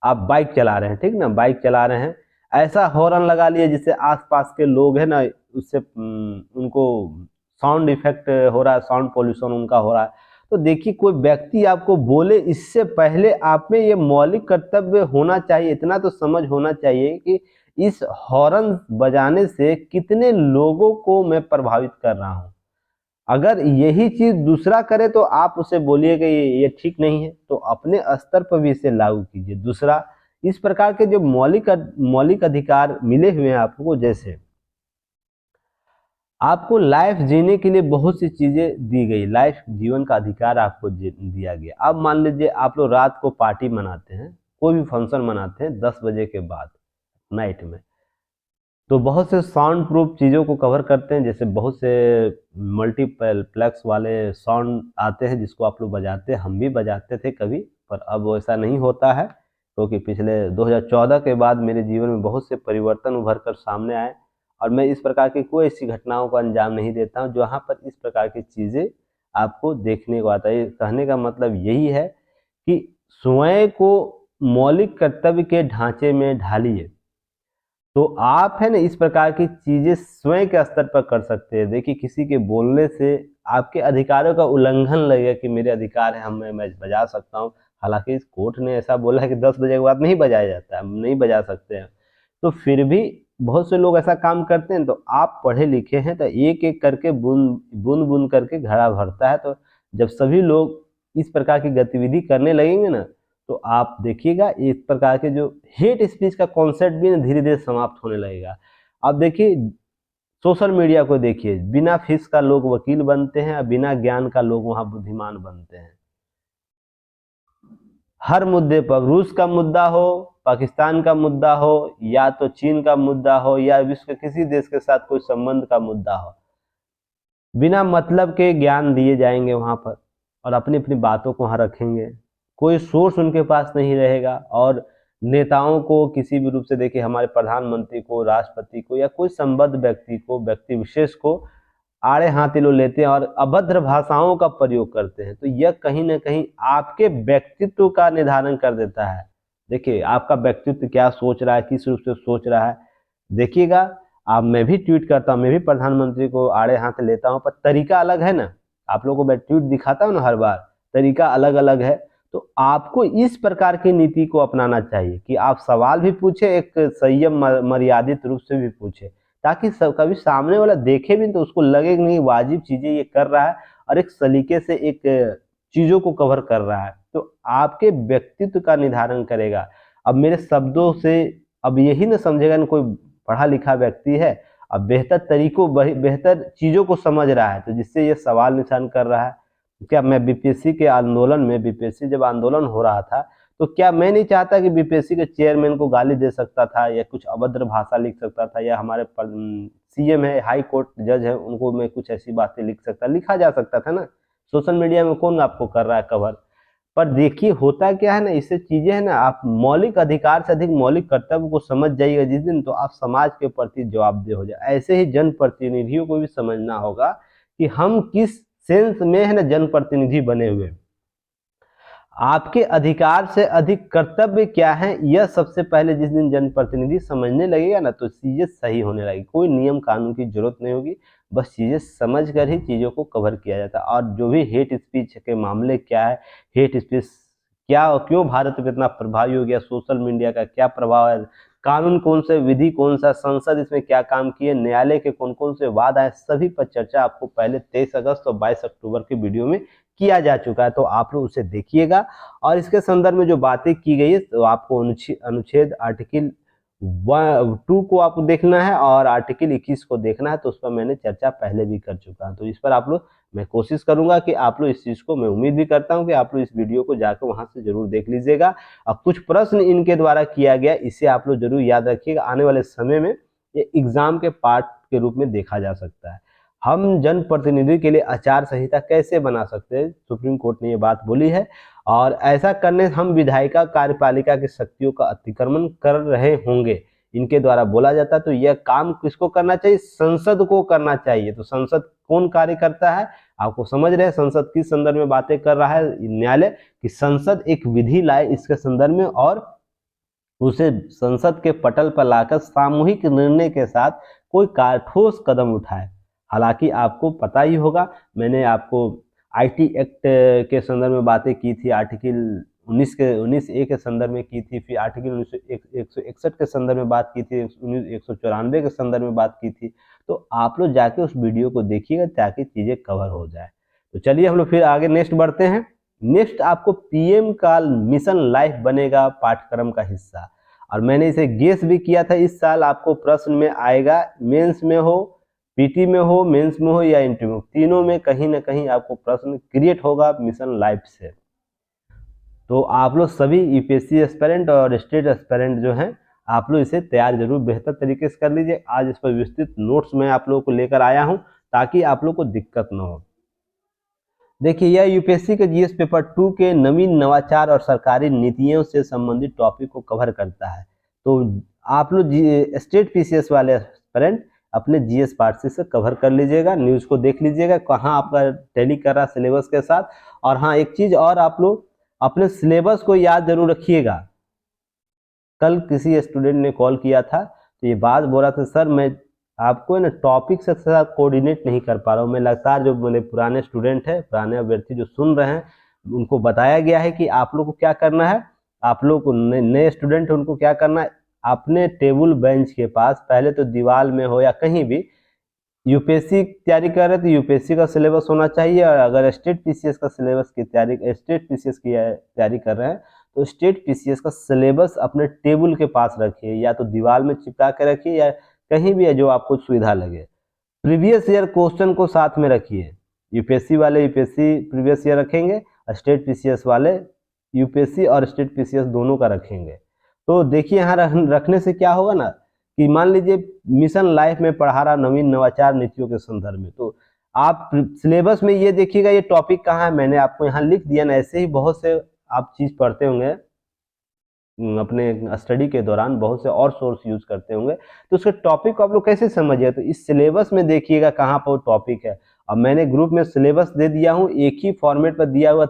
आप बाइक चला रहे हैं, ठीक ना, बाइक चला रहे हैं, ऐसा हॉर्न लगा लिए जिससे आसपास के लोग हैं ना, उससे उनको साउंड इफेक्ट हो रहा है, साउंड पोल्यूशन उनका हो रहा है। तो देखिए, कोई व्यक्ति आपको बोले इससे पहले आप में ये मौलिक कर्तव्य होना चाहिए, इतना तो समझ होना चाहिए कि इस हॉर्न बजाने से कितने लोगों को मैं प्रभावित कर रहा हूँ। अगर यही चीज दूसरा करे तो आप उसे बोलिए कि ये ठीक नहीं है, तो अपने स्तर पर भी इसे लागू कीजिए। दूसरा, इस प्रकार के जो मौलिक अधिकार मिले हुए हैं आपको, जैसे आपको लाइफ जीने के लिए बहुत सी चीजें दी गई, लाइफ जीवन का अधिकार आपको दिया गया। अब मान लीजिए आप लोग रात को पार्टी मनाते हैं, कोई भी फंक्शन मनाते हैं 10 बजे के बाद नाइट में, तो बहुत से साउंड प्रूफ चीज़ों को कवर करते हैं, जैसे बहुत से मल्टीप्लेक्स वाले साउंड आते हैं जिसको आप लोग बजाते हैं, हम भी बजाते थे कभी, पर अब वैसा नहीं होता है, क्योंकि पिछले 2014 के बाद मेरे जीवन में बहुत से परिवर्तन उभर कर सामने आए, और मैं इस प्रकार की कोई ऐसी घटनाओं को अंजाम नहीं देता हूँ जहाँ पर इस प्रकार की चीज़ें आपको देखने को आता है। कहने का मतलब यही है कि स्वयं को मौलिक कर्तव्य के ढांचे में ढालिए, तो आप है ना इस प्रकार की चीजें स्वयं के स्तर पर कर सकते हैं। देखिए, किसी के बोलने से आपके अधिकारों का उल्लंघन लगेगा कि मेरे अधिकार है, मैं बजा सकता हूँ, हालांकि इस कोर्ट ने ऐसा बोला है कि 10 बजे के बाद नहीं बजाया जाता है, हम नहीं बजा सकते हैं, तो फिर भी बहुत से लोग ऐसा काम करते हैं। तो आप पढ़े लिखे हैं, तो एक एक करके बूंद बूंद बूंद करके घड़ा भरता है। तो जब सभी लोग इस प्रकार की गतिविधि करने लगेंगे ना, तो आप देखिएगा इस प्रकार के जो हेट स्पीच का कॉन्सेप्ट भी धीरे धीरे समाप्त होने लगेगा। आप देखिए, सोशल मीडिया को देखिए, बिना फीस का लोग वकील बनते हैं और बिना ज्ञान का लोग वहां बुद्धिमान बनते हैं। हर मुद्दे पर, रूस का मुद्दा हो, पाकिस्तान का मुद्दा हो, या तो चीन का मुद्दा हो, या विश्व के किसी देश के साथ कोई संबंध का मुद्दा हो, बिना मतलब के ज्ञान दिए जाएंगे वहां पर, और अपनी अपनी बातों को वहां रखेंगे, कोई सोर्स उनके पास नहीं रहेगा। और नेताओं को किसी भी रूप से, देखिए हमारे प्रधानमंत्री को, राष्ट्रपति को, या कोई संबद्ध व्यक्ति को, व्यक्ति विशेष को आड़े हाथी लोग लेते हैं और अभद्र भाषाओं का प्रयोग करते हैं, तो यह कहीं ना कहीं आपके व्यक्तित्व का निर्धारण कर देता है। देखिए, आपका व्यक्तित्व क्या सोच रहा है, किस रूप से सोच रहा है, देखिएगा। आप, मैं भी ट्वीट करता हूँ, मैं भी प्रधानमंत्री को आड़े हाथ लेता हूँ, पर तरीका अलग है ना। आप लोगों को मैं ट्वीट दिखाता हूँ ना हर बार, तरीका अलग अलग है। तो आपको इस प्रकार की नीति को अपनाना चाहिए कि आप सवाल भी पूछे, एक संयम मर्यादित रूप से भी पूछे, ताकि सब कभी सामने वाला देखे भी तो उसको लगे कि नहीं, वाजिब चीजें ये कर रहा है और एक सलीके से एक चीजों को कवर कर रहा है, तो आपके व्यक्तित्व का निर्धारण करेगा। अब मेरे शब्दों से अब यही ना समझेगा ना, कोई पढ़ा लिखा व्यक्ति है, अब बेहतर तरीकों, बेहतर चीजों को समझ रहा है, तो जिससे ये सवाल निशान कर रहा है। क्या मैं बीपीएससी के आंदोलन में, बीपीएससी जब आंदोलन हो रहा था, तो क्या मैं नहीं चाहता कि बीपीएससी के चेयरमैन को गाली दे सकता था, या कुछ अभद्र भाषा लिख सकता था, या हमारे सीएम है, हाई कोर्ट जज है, उनको मैं कुछ ऐसी बातें लिख सकता, लिखा जा सकता था ना। सोशल मीडिया में कौन आपको कर रहा है कवर। पर देखिए होता क्या है ना, इससे चीजें है ना, आप मौलिक अधिकार से अधिक मौलिक कर्तव्य को समझ जाइएगा जिस दिन, तो आप समाज के प्रति जवाबदेह हो जाए। ऐसे ही जनप्रतिनिधियों को भी समझना होगा कि हम किस सेंस में है ना जनप्रतिनिधि बने हुए हैं। आपके अधिकार से अधिक कर्तव्य क्या है, यह सबसे पहले जिस दिन जनप्रतिनिधि समझने लगेगा ना, तो चीजें सही होने लगेगी। कोई नियम कानून की जरूरत नहीं होगी, बस चीजें समझ कर ही चीजों को कवर किया जाता है। और जो भी हेट स्पीच के मामले क्या है, हेट स्पीच क्या और क्यों भारत पे इतना प्रभावी हो गया, सोशल मीडिया का क्या प्रभाव है, कानून कौन से, विधि कौन सा, संसद इसमें क्या काम किए, न्यायालय के कौन कौन से वाद आए, सभी पर चर्चा आपको पहले 23 अगस्त और 22 अक्टूबर के वीडियो में किया जा चुका है। तो आप लोग उसे देखिएगा। और इसके संदर्भ में जो बातें की गई है, तो आपको अनुच्छेद आर्टिकल 2 को आपको देखना है और आर्टिकल 21 को देखना है। तो उस पर मैंने चर्चा पहले भी कर चुका हूं। तो इस पर आप लोग, मैं कोशिश करूंगा कि आप लोग इस चीज को, मैं उम्मीद भी करता हूं कि आप लोग इस वीडियो को जाकर वहां से जरूर देख लीजिएगा। और कुछ प्रश्न इनके द्वारा किया गया, इसे आप लोग जरूर याद रखिएगा। आने वाले समय में ये एग्जाम के पार्ट के रूप में देखा जा सकता है। हम जनप्रतिनिधि के लिए आचार संहिता कैसे बना सकते हैं, सुप्रीम कोर्ट ने ये बात बोली है। और ऐसा करने से हम विधायिका कार्यपालिका की शक्तियों का अतिक्रमण कर रहे होंगे, इनके द्वारा बोला जाता है। तो यह काम किसको करना चाहिए, संसद को करना चाहिए। तो संसद कौन कार्य करता है, आपको समझ रहे हैं संसद किस संदर्भ में बातें कर रहा है न्यायालय, कि संसद एक विधि लाए इसके संदर्भ में और उसे संसद के पटल पर लाकर सामूहिक निर्णय के साथ कोई ठोस कदम उठाए। हालांकि आपको पता ही होगा, मैंने आपको आईटी एक्ट के संदर्भ में बातें की थी, आर्टिकल 19A के संदर्भ में की थी, फिर आर्टिकल 161 के संदर्भ में बात की थी, 194 के संदर्भ में बात की थी। तो आप लोग जाके उस वीडियो को देखिएगा ताकि चीजें कवर हो जाए। तो चलिए हम लोग फिर आगे नेक्स्ट बढ़ते हैं। नेक्स्ट आपको पीएम का मिशन लाइफ बनेगा पाठ्यक्रम का हिस्सा। और मैंने इसे गेस भी किया था, इस साल आपको प्रश्न में आएगा, मेंस में हो, पीटी में हो, मेंस में हो या इंटरव्यू, तीनों में कहीं ना कहीं आपको प्रश्न क्रिएट होगा मिशन लाइफ से। तो आप लोग सभी यूपीएससी एस्पिरेंट और स्टेट एस्पिरेंट जो हैं, आप लोग इसे तैयार जरूर बेहतर तरीके से कर लीजिए। आज इस पर विस्तृत नोट्स मैं आप लोगों को लेकर आया हूं ताकि आप लोग को दिक्कत ना हो। देखिए, यह यूपीएससी के जीएस पेपर 2 के नवीन नवाचार और सरकारी नीतियों से संबंधित टॉपिक को कवर करता है। तो आप लोग स्टेट पीसीएस वाले एस्पिरेंट अपने जीएस पार्ट से कवर कर लीजिएगा, न्यूज को देख लीजिएगा कहाँ आपका टैली कर रहा सिलेबस के साथ। और हाँ, एक चीज और, आप लोग अपने सिलेबस को याद जरूर रखिएगा। कल किसी स्टूडेंट ने कॉल किया था, तो ये बात बोल रहा था, सर मैं आपको ना टॉपिक से साथ कोऑर्डिनेट नहीं कर पा रहा हूँ। मैं लगातार जो मेरे पुराने स्टूडेंट है, पुराने अभ्यर्थी जो सुन रहे हैं, उनको बताया गया है कि आप लोग को क्या करना है, आप लोग को नए स्टूडेंट है उनको क्या करना है, अपने टेबल बेंच के पास पहले तो दीवार में हो या कहीं भी, यूपीएससी तैयारी कर रहे हैं तो यूपीएससी का सिलेबस होना चाहिए। और अगर स्टेट पीसीएस का सिलेबस की तैयारी, स्टेट पीसीएस की तैयारी कर रहे हैं, तो स्टेट पीसीएस का सिलेबस अपने टेबल के पास रखिए, या तो दीवार में चिपका के रखिए या कहीं भी है जो आपको सुविधा लगे। प्रीवियस ईयर क्वेश्चन को साथ में रखिए, यूपीएससी वाले यूपीएससी प्रीवियस ईयर रखेंगे, स्टेट पीसीएस वाले यूपीएससी और स्टेट पीसीएस दोनों का रखेंगे। तो देखिए यहाँ रखने से क्या होगा ना, कि मान लीजिए मिशन लाइफ में पढ़ा रहा नवीन नवाचार नीतियों के संदर्भ में, तो आप सिलेबस में ये देखिएगा ये टॉपिक कहाँ है, मैंने आपको यहाँ लिख दिया ना। ऐसे ही बहुत से आप चीज पढ़ते होंगे अपने स्टडी के दौरान, बहुत से और सोर्स यूज करते होंगे, तो उसके टॉपिक को आप लोग कैसे समझिए, तो इस सिलेबस में देखिएगा कहाँ पर वो टॉपिक है। अब मैंने ग्रुप में सिलेबस दे दिया हूँ, एक ही फॉर्मेट पर दिया हुआ,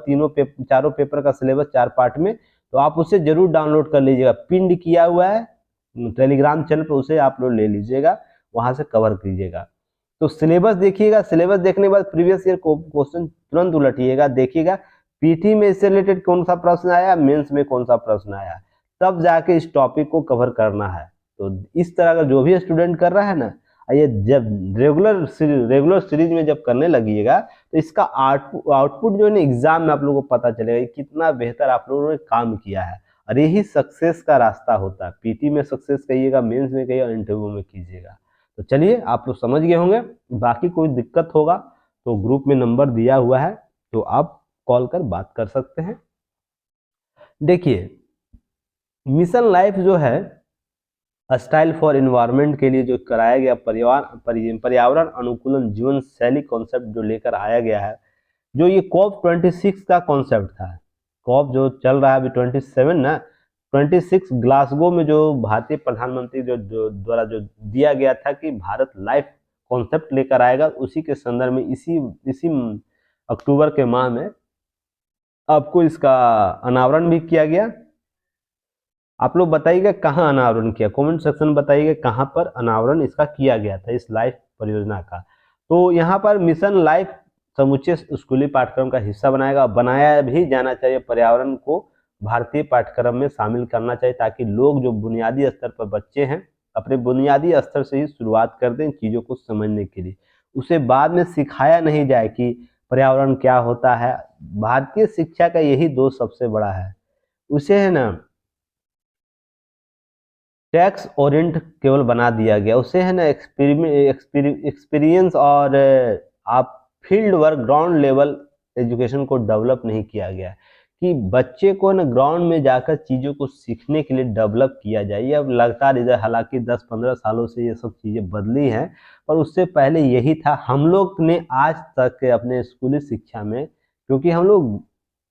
चारों पेपर का सिलेबस 4 पार्ट में, तो आप उसे जरूर डाउनलोड कर लीजिएगा, पिंड किया हुआ है टेलीग्राम चैनल पर, उसे आप लोग ले लीजिएगा, वहां से कवर कीजिएगा। तो सिलेबस देखिएगा, सिलेबस देखने के बाद प्रीवियस ईयर क्वेश्चन तुरंत उलटिएगा, देखिएगा पीटी में इससे रिलेटेड कौन सा प्रश्न आया, मेंस में कौन सा प्रश्न आया, तब जाके इस टॉपिक को कवर करना है। तो इस तरह का जो भी स्टूडेंट कर रहा है ना, ये जब रेगुलर सीरीज में जब करने लगिएगा, तो इसका आउटपुट जो है ना एग्जाम में आप लोगों को पता चलेगा कि कितना बेहतर आप लोगों ने काम किया है। और यही सक्सेस का रास्ता होता है। पीटी में सक्सेस कहिएगा, मेंस में कहिएगा, इंटरव्यू में कीजिएगा। तो चलिए, आप लोग समझ गए होंगे। बाकी कोई दिक्कत होगा तो ग्रुप में नंबर दिया हुआ है, तो आप कॉल कर बात कर सकते हैं। देखिए, मिशन लाइफ जो है स्टाइल फॉर एनवायरनमेंट के लिए जो कराया गया पर्यावरण अनुकूलन जीवन शैली कॉन्सेप्ट जो लेकर आया गया है, जो ये COP26 का कॉन्सेप्ट था, कॉप जो चल रहा है अभी 27 ना, 26 ग्लासगो में जो भारतीय प्रधानमंत्री जो द्वारा जो दिया गया था कि भारत लाइफ कॉन्सेप्ट लेकर आएगा, उसी के संदर्भ में इसी इसी अक्टूबर के माह में आपको इसका अनावरण भी किया गया। आप लोग बताइएगा कहाँ अनावरण किया, कमेंट सेक्शन में बताइएगा कहाँ पर अनावरण इसका किया गया था इस लाइफ परियोजना का। तो यहाँ पर मिशन लाइफ समूचे स्कूली पाठ्यक्रम का हिस्सा बनाया भी जाना चाहिए। पर्यावरण को भारतीय पाठ्यक्रम में शामिल करना चाहिए ताकि लोग जो बुनियादी स्तर पर बच्चे हैं अपने बुनियादी स्तर से ही शुरुआत कर दें चीज़ों को समझने के लिए, उसे बाद में सिखाया नहीं जाए कि पर्यावरण क्या होता है। भारतीय शिक्षा का यही दोष सबसे बड़ा है, उसे है ना टैक्स ओरिएंट केवल बना दिया गया, उसे है ना एक्सपीरियंस और आप field work ground level education को डेवलप नहीं किया गया कि बच्चे को ना ग्राउंड में जाकर चीज़ों को सीखने के लिए डेवलप किया जाए। ये अब लगातार इधर हालांकि 10-15 सालों से ये सब चीज़ें बदली हैं, पर उससे पहले यही था। हम लोग ने आज तक अपने स्कूली शिक्षा में, क्योंकि हम लोग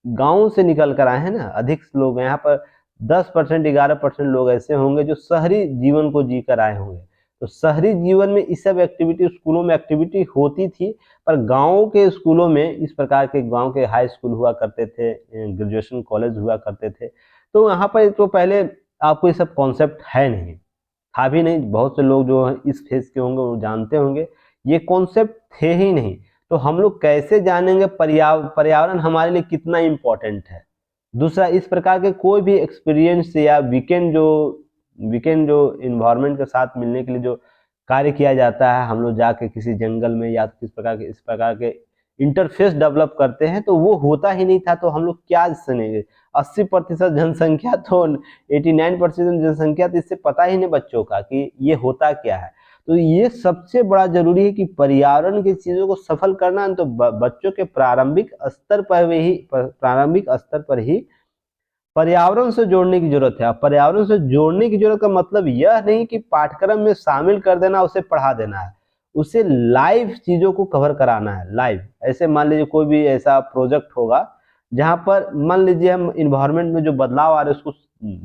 गाँव से निकल कर आए हैं ना, अधिक लोग यहाँ पर 10% 11% लोग ऐसे होंगे जो शहरी जीवन को जी कर आए होंगे। तो शहरी जीवन में इस सब एक्टिविटी स्कूलों में एक्टिविटी होती थी, पर गाँव के स्कूलों में इस प्रकार के गाँव के हाई स्कूल हुआ करते थे, ग्रेजुएशन कॉलेज हुआ करते थे। तो यहाँ पर तो पहले आपको ये सब कॉन्सेप्ट है नहीं, था भी नहीं। बहुत से लोग जो हैं इस फेज के होंगे वो जानते होंगे, ये कॉन्सेप्ट थे ही नहीं। तो हम लोग कैसे जानेंगे पर्यावरण हमारे लिए कितना इम्पोर्टेंट है। दूसरा, इस प्रकार के कोई भी एक्सपीरियंस या वीकेंड जो इन्वायरमेंट के साथ मिलने के लिए जो कार्य किया जाता है, हम लोग जाके किसी जंगल में या किस प्रकार के इस प्रकार के इंटरफेस डेवलप करते हैं, तो वो होता ही नहीं था। तो हम लोग क्या सुनेंगे? 80% जनसंख्या तो 89% जनसंख्या तो इससे पता ही नहीं बच्चों का कि ये होता क्या है। तो ये सबसे बड़ा जरूरी है कि पर्यावरण की चीज़ों को सफल करना है, तो बच्चों के प्रारंभिक स्तर पर ही पर्यावरण से जोड़ने की जरूरत है। पर्यावरण से जोड़ने की जरूरत का मतलब यह नहीं कि पाठ्यक्रम में शामिल कर देना, उसे पढ़ा देना है, उसे लाइव चीजों को कवर कराना है। लाइव ऐसे मान लीजिए कोई भी ऐसा प्रोजेक्ट होगा जहां पर मान लीजिए हम इन्वायरमेंट में जो बदलाव आ रहे हैं उसको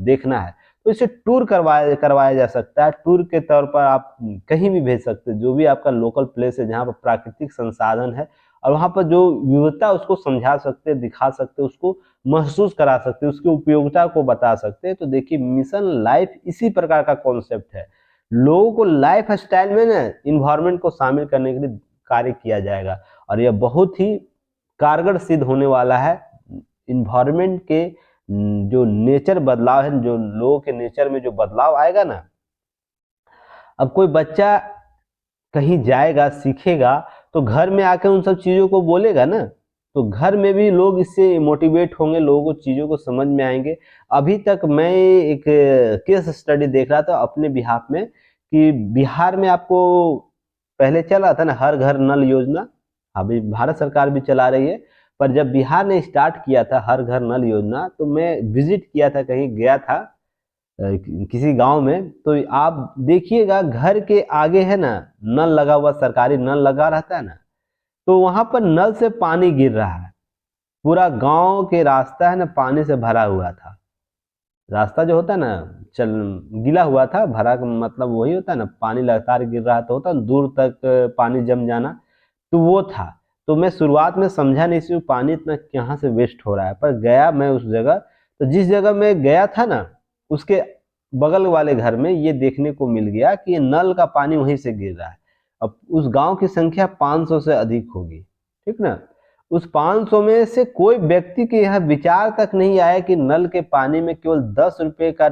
देखना है, तो इसे टूर करवाया जा सकता है। टूर के तौर पर आप कहीं भी भेज सकते हैं, जो भी आपका लोकल प्लेस है जहाँ पर प्राकृतिक संसाधन है और वहाँ पर जो विविधता उसको समझा सकते हैं, दिखा सकते हैं, उसको महसूस करा सकते हैं, उसकी उपयोगिता को बता सकते हैं। तो देखिए मिशन लाइफ इसी प्रकार का कॉन्सेप्ट है। लोगों को लाइफ स्टाइल में ना इन्वायरमेंट को शामिल करने के लिए कार्य किया जाएगा और यह बहुत ही कारगर सिद्ध होने वाला है। इन्वायरमेंट के जो नेचर बदलाव है, जो लोगों के नेचर में जो बदलाव आएगा ना, अब कोई बच्चा कहीं जाएगा सीखेगा तो घर में आकर उन सब चीज़ों को बोलेगा ना, तो घर में भी लोग इससे मोटिवेट होंगे, लोगों को चीज़ों को समझ में आएंगे। अभी तक मैं एक केस स्टडी देख रहा था अपने बिहार में कि बिहार में आपको पहले चल रहा था ना हर घर नल योजना, अभी भारत सरकार भी चला रही है, पर जब बिहार ने स्टार्ट किया था हर घर नल योजना तो मैं विजिट किया था, कहीं गया था किसी गांव में। तो आप देखिएगा घर के आगे है ना नल लगा हुआ, सरकारी नल लगा रहता है ना, तो वहां पर नल से पानी गिर रहा है। पूरा गांव के रास्ता है ना पानी से भरा हुआ था। रास्ता जो होता है ना चल गीला हुआ था, भरा का मतलब वही होता है ना पानी लगातार गिर रहा था, होता है दूर तक पानी जम जाना, तो वो था। तो मैं शुरुआत में समझा नहीं सी पानी इतना कहाँ से वेस्ट हो रहा है, पर गया मैं उस जगह, तो जिस जगह मैं गया था ना उसके बगल वाले घर में ये देखने को मिल गया कि ये नल का पानी वहीं से गिर रहा है। अब उस गांव की संख्या 500 से अधिक होगी, ठीक ना। उस 500 में से कोई व्यक्ति के यह विचार तक नहीं आया कि नल के पानी में केवल 10 रुपए का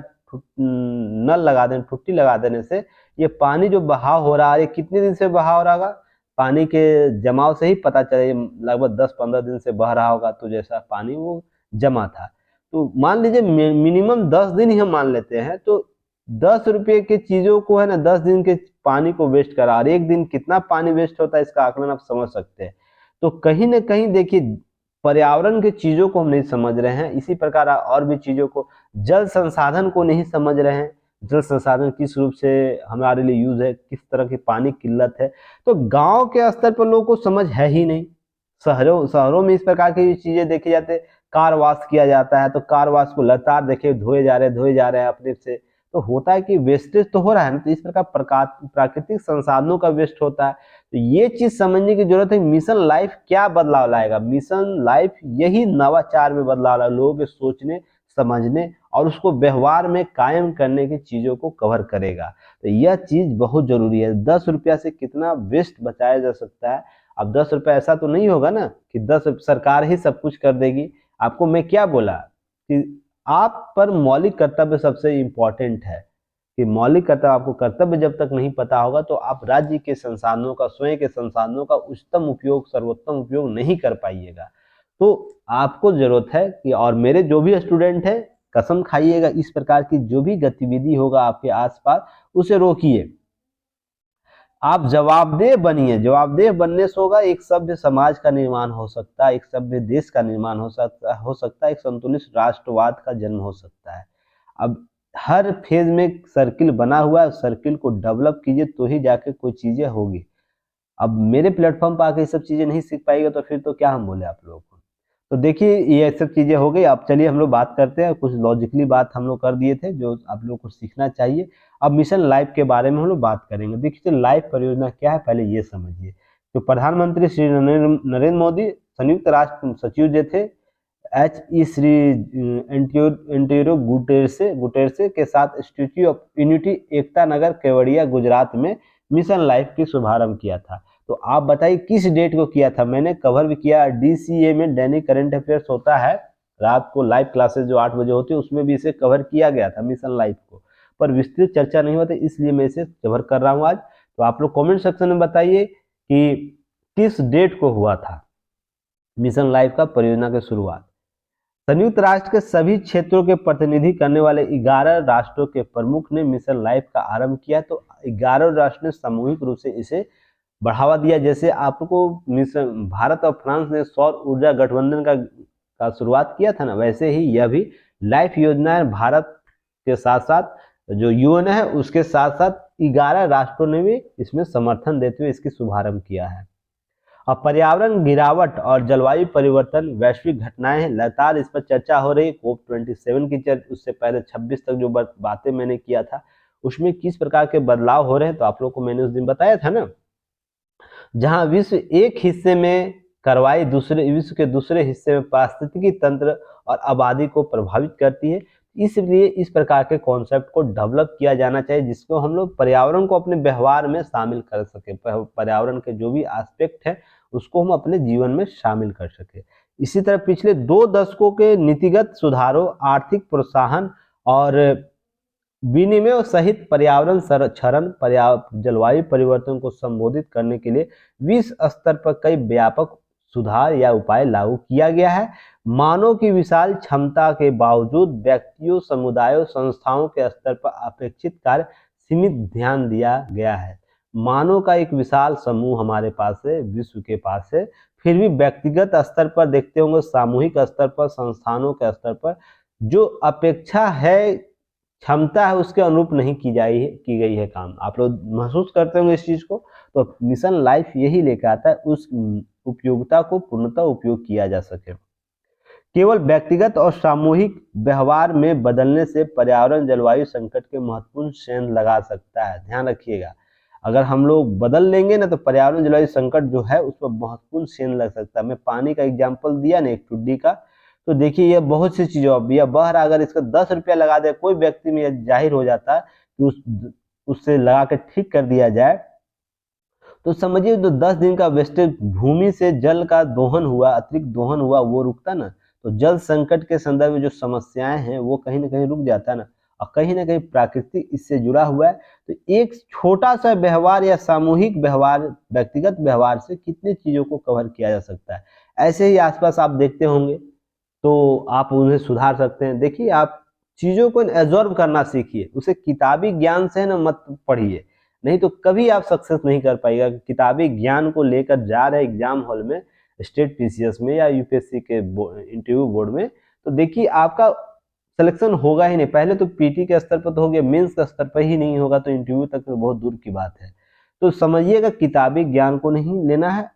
नल लगा देने, टुट्टी लगा देने से ये पानी जो बहाव हो रहा है, ये कितने दिन से बहाव हो रहा होगा, पानी के जमाव से ही पता चले, लगभग 10-15 दिन से बह रहा होगा। तो जैसा पानी वो जमा था, तो मान लीजिए मिनिमम 10 दिन ही हम मान लेते हैं, तो 10 रुपये की चीजों को है ना 10 दिन के पानी को वेस्ट करा, और एक दिन कितना पानी वेस्ट होता है इसका आकलन आप समझ सकते हैं। तो कहीं ना कहीं देखिए पर्यावरण की चीजों को हम नहीं समझ रहे हैं, इसी प्रकार और भी चीजों को, जल संसाधन को नहीं समझ रहे हैं। जल संसाधन किस रूप से हमारे लिए यूज है, किस तरह की पानी किल्लत है, तो गांव के स्तर पर लोगों को समझ है ही नहीं। शहरों शहरों में इस प्रकार की चीजें देखी जाती है, कार वॉश किया जाता है तो कार वॉश को लगातार देखिए धोए जा रहे हैं अपने से, तो होता है कि वेस्टेज तो हो रहा है ना, तो इस प्रकार प्राकृतिक संसाधनों का वेस्ट होता है। तो ये चीज समझने की जरूरत है। मिशन लाइफ क्या बदलाव लाएगा? मिशन लाइफ यही नवाचार में बदलाव लाएगा, लोगों के सोचने समझने और उसको व्यवहार में कायम करने की चीजों को कवर करेगा। तो यह चीज बहुत जरूरी है। 10 रुपया से कितना वेस्ट बचाया जा सकता है। अब 10 रुपया ऐसा तो नहीं होगा ना कि 10 सरकार ही सब कुछ कर देगी। आपको मैं क्या बोला कि आप पर मौलिक कर्तव्य सबसे इम्पोर्टेंट है, कि मौलिक कर्तव्य, आपको कर्तव्य जब तक नहीं पता होगा तो आप राज्य के संसाधनों का, स्वयं के संसाधनों का उच्चतम उपयोग, सर्वोत्तम उपयोग नहीं कर पाइएगा। तो आपको जरूरत है कि, और मेरे जो भी स्टूडेंट है, कसम खाइएगा इस प्रकार की जो भी गतिविधि होगा आपके आसपास उसे रोकिए। आप जवाबदेह बनिए। जवाबदेह बनने से होगा एक सभ्य समाज का निर्माण हो सकता है, एक सभ्य देश का निर्माण हो सकता है, एक संतुलित राष्ट्रवाद का जन्म हो सकता है। अब हर फेज में एक सर्किल बना हुआ है, सर्किल को डेवलप कीजिए तो ही जाके कोई चीजें होगी। अब मेरे प्लेटफॉर्म पर आके ये सब चीजें नहीं सीख पाएगा तो फिर तो क्या हम बोले आप लोगों को। तो देखिए ये सब चीजें हो गई। अब चलिए हम लोग बात करते हैं, कुछ लॉजिकली बात हम लोग कर दिए थे जो आप लोग को सीखना चाहिए। अब मिशन लाइफ के बारे में हम लोग बात करेंगे। देखिए लाइफ परियोजना क्या है पहले ये समझिए। तो प्रधानमंत्री श्री नरेंद्र मोदी संयुक्त राष्ट्र सचिव जो थे श्री एंटोनियो गुटेरेस के साथ statue of unity Ekta Nagar Kevadia Gujarat में मिशन लाइफ की शुभारंभ किया था। तो आप बताइए किस डेट को किया था? मैंने कवर भी किया, डीसीए में दैनिक करंट अफेयर्स होता है, रात को लाइव क्लासेस जो 8 बजे होती है उसमें भी इसे कवर किया गया था मिशन लाइफ को, पर विस्तृत चर्चा नहीं होती इसलिए मैं इसे कवर कर रहा हूँ आज। तो आप लोग कमेंट सेक्शन में बताइए कि किस डेट को हुआ था मिशन लाइफ का परियोजना की शुरुआत। संयुक्त राष्ट्र के सभी क्षेत्रों के प्रतिनिधि करने वाले 11 राष्ट्रों के प्रमुख ने मिशन लाइफ का आरंभ किया। तो 11 राष्ट्र ने सामूहिक रूप से इसे बढ़ावा दिया। जैसे आपको मिशन भारत और फ्रांस ने सौर ऊर्जा गठबंधन का शुरुआत किया था ना, वैसे ही यह भी लाइफ योजना है। भारत के साथ साथ जो यूएन है उसके साथ साथ 11 राष्ट्रों ने भी इसमें समर्थन देते हुए इसकी शुभारंभ किया है। अब पर्यावरण गिरावट और जलवायु परिवर्तन वैश्विक घटनाएं हैं, लगातार इस पर चर्चा हो रही है। COP27 की उससे पहले 26 तक जो बातें मैंने किया था उसमें किस प्रकार के बदलाव हो रहे हैं तो आप लोग को मैंने उस दिन बताया था ना। जहां विश्व एक हिस्से में कार्रवाई विश्व के दूसरे हिस्से में पारिस्थितिकी तंत्र और आबादी को प्रभावित करती है। इसलिए इस प्रकार के कॉन्सेप्ट को डेवलप किया जाना चाहिए जिसको हम लोग पर्यावरण को अपने व्यवहार में शामिल कर सके, पर्यावरण के जो भी एस्पेक्ट है उसको हम अपने जीवन में शामिल कर सके। इसी तरह पिछले 2 दशकों के नीतिगत सुधारों, आर्थिक प्रोत्साहन और विनिमय सहित पर्यावरण संरक्षण, जलवायु परिवर्तन को संबोधित करने के लिए विश्व स्तर पर कई व्यापक सुधार या उपाय लागू किया गया है। मानव की विशाल क्षमता के बावजूद व्यक्तियों, समुदायों, संस्थाओं के स्तर पर अपेक्षित कार्य सीमित ध्यान दिया गया है। मानव का एक विशाल समूह हमारे पास है, विश्व के पास है, फिर भी व्यक्तिगत स्तर पर देखते होंगे, सामूहिक स्तर पर, संस्थानों के स्तर पर जो अपेक्षा है, क्षमता है, उसके अनुरूप नहीं की गई है काम। आप लोग महसूस करते होंगे इस चीज को। तो मिशन लाइफ यही लेकर आता है उस उपयोगिता को पूर्णतः उपयोग किया जा सके। केवल व्यक्तिगत और सामूहिक व्यवहार में बदलने से पर्यावरण जलवायु संकट के महत्वपूर्ण सेंध लगा सकता है। ध्यान रखिएगा, अगर हम लोग बदल लेंगे ना तो पर्यावरण जलवायु संकट जो है उस पर महत्वपूर्ण सेंध लग सकता है। मैं पानी का एग्जाम्पल दिया ना एक टुड्डी का, तो देखिए ये बहुत सी चीजों, अब यह बह रहा, अगर इसका 10 रुपया लगा दे कोई व्यक्ति में यह जाहिर हो जाता है कि उससे लगा के ठीक कर दिया जाए तो समझिए जो 10 दिन का वेस्टेज भूमि से जल का दोहन हुआ, अतिरिक्त दोहन हुआ, वो रुकता ना तो जल संकट के संदर्भ में जो समस्याएं हैं वो कहीं ना कहीं रुक जाता ना। और कहीं ना कहीं प्राकृतिक इससे जुड़ा हुआ है। तो एक छोटा सा व्यवहार या सामूहिक व्यवहार, व्यक्तिगत व्यवहार से कितनी चीजों को कवर किया जा सकता है। ऐसे ही आसपास आप देखते होंगे तो आप उन्हें सुधार सकते हैं। देखिए आप चीजों को एब्जॉर्ब करना सीखिए, उसे किताबी ज्ञान से ना मत पढ़िए, नहीं तो कभी आप सक्सेस नहीं कर पाएगा। किताबी ज्ञान को लेकर जा रहे एग्जाम हॉल में, स्टेट पीसीएस में या यूपीएससी के इंटरव्यू बोर्ड में, तो देखिए आपका सिलेक्शन होगा ही नहीं। पहले तो पीटी के स्तर पर तो हो गया, मेंस के स्तर पर ही नहीं होगा तो इंटरव्यू तक तो बहुत दूर की बात है। तो समझिएगा किताबी ज्ञान को नहीं लेना है,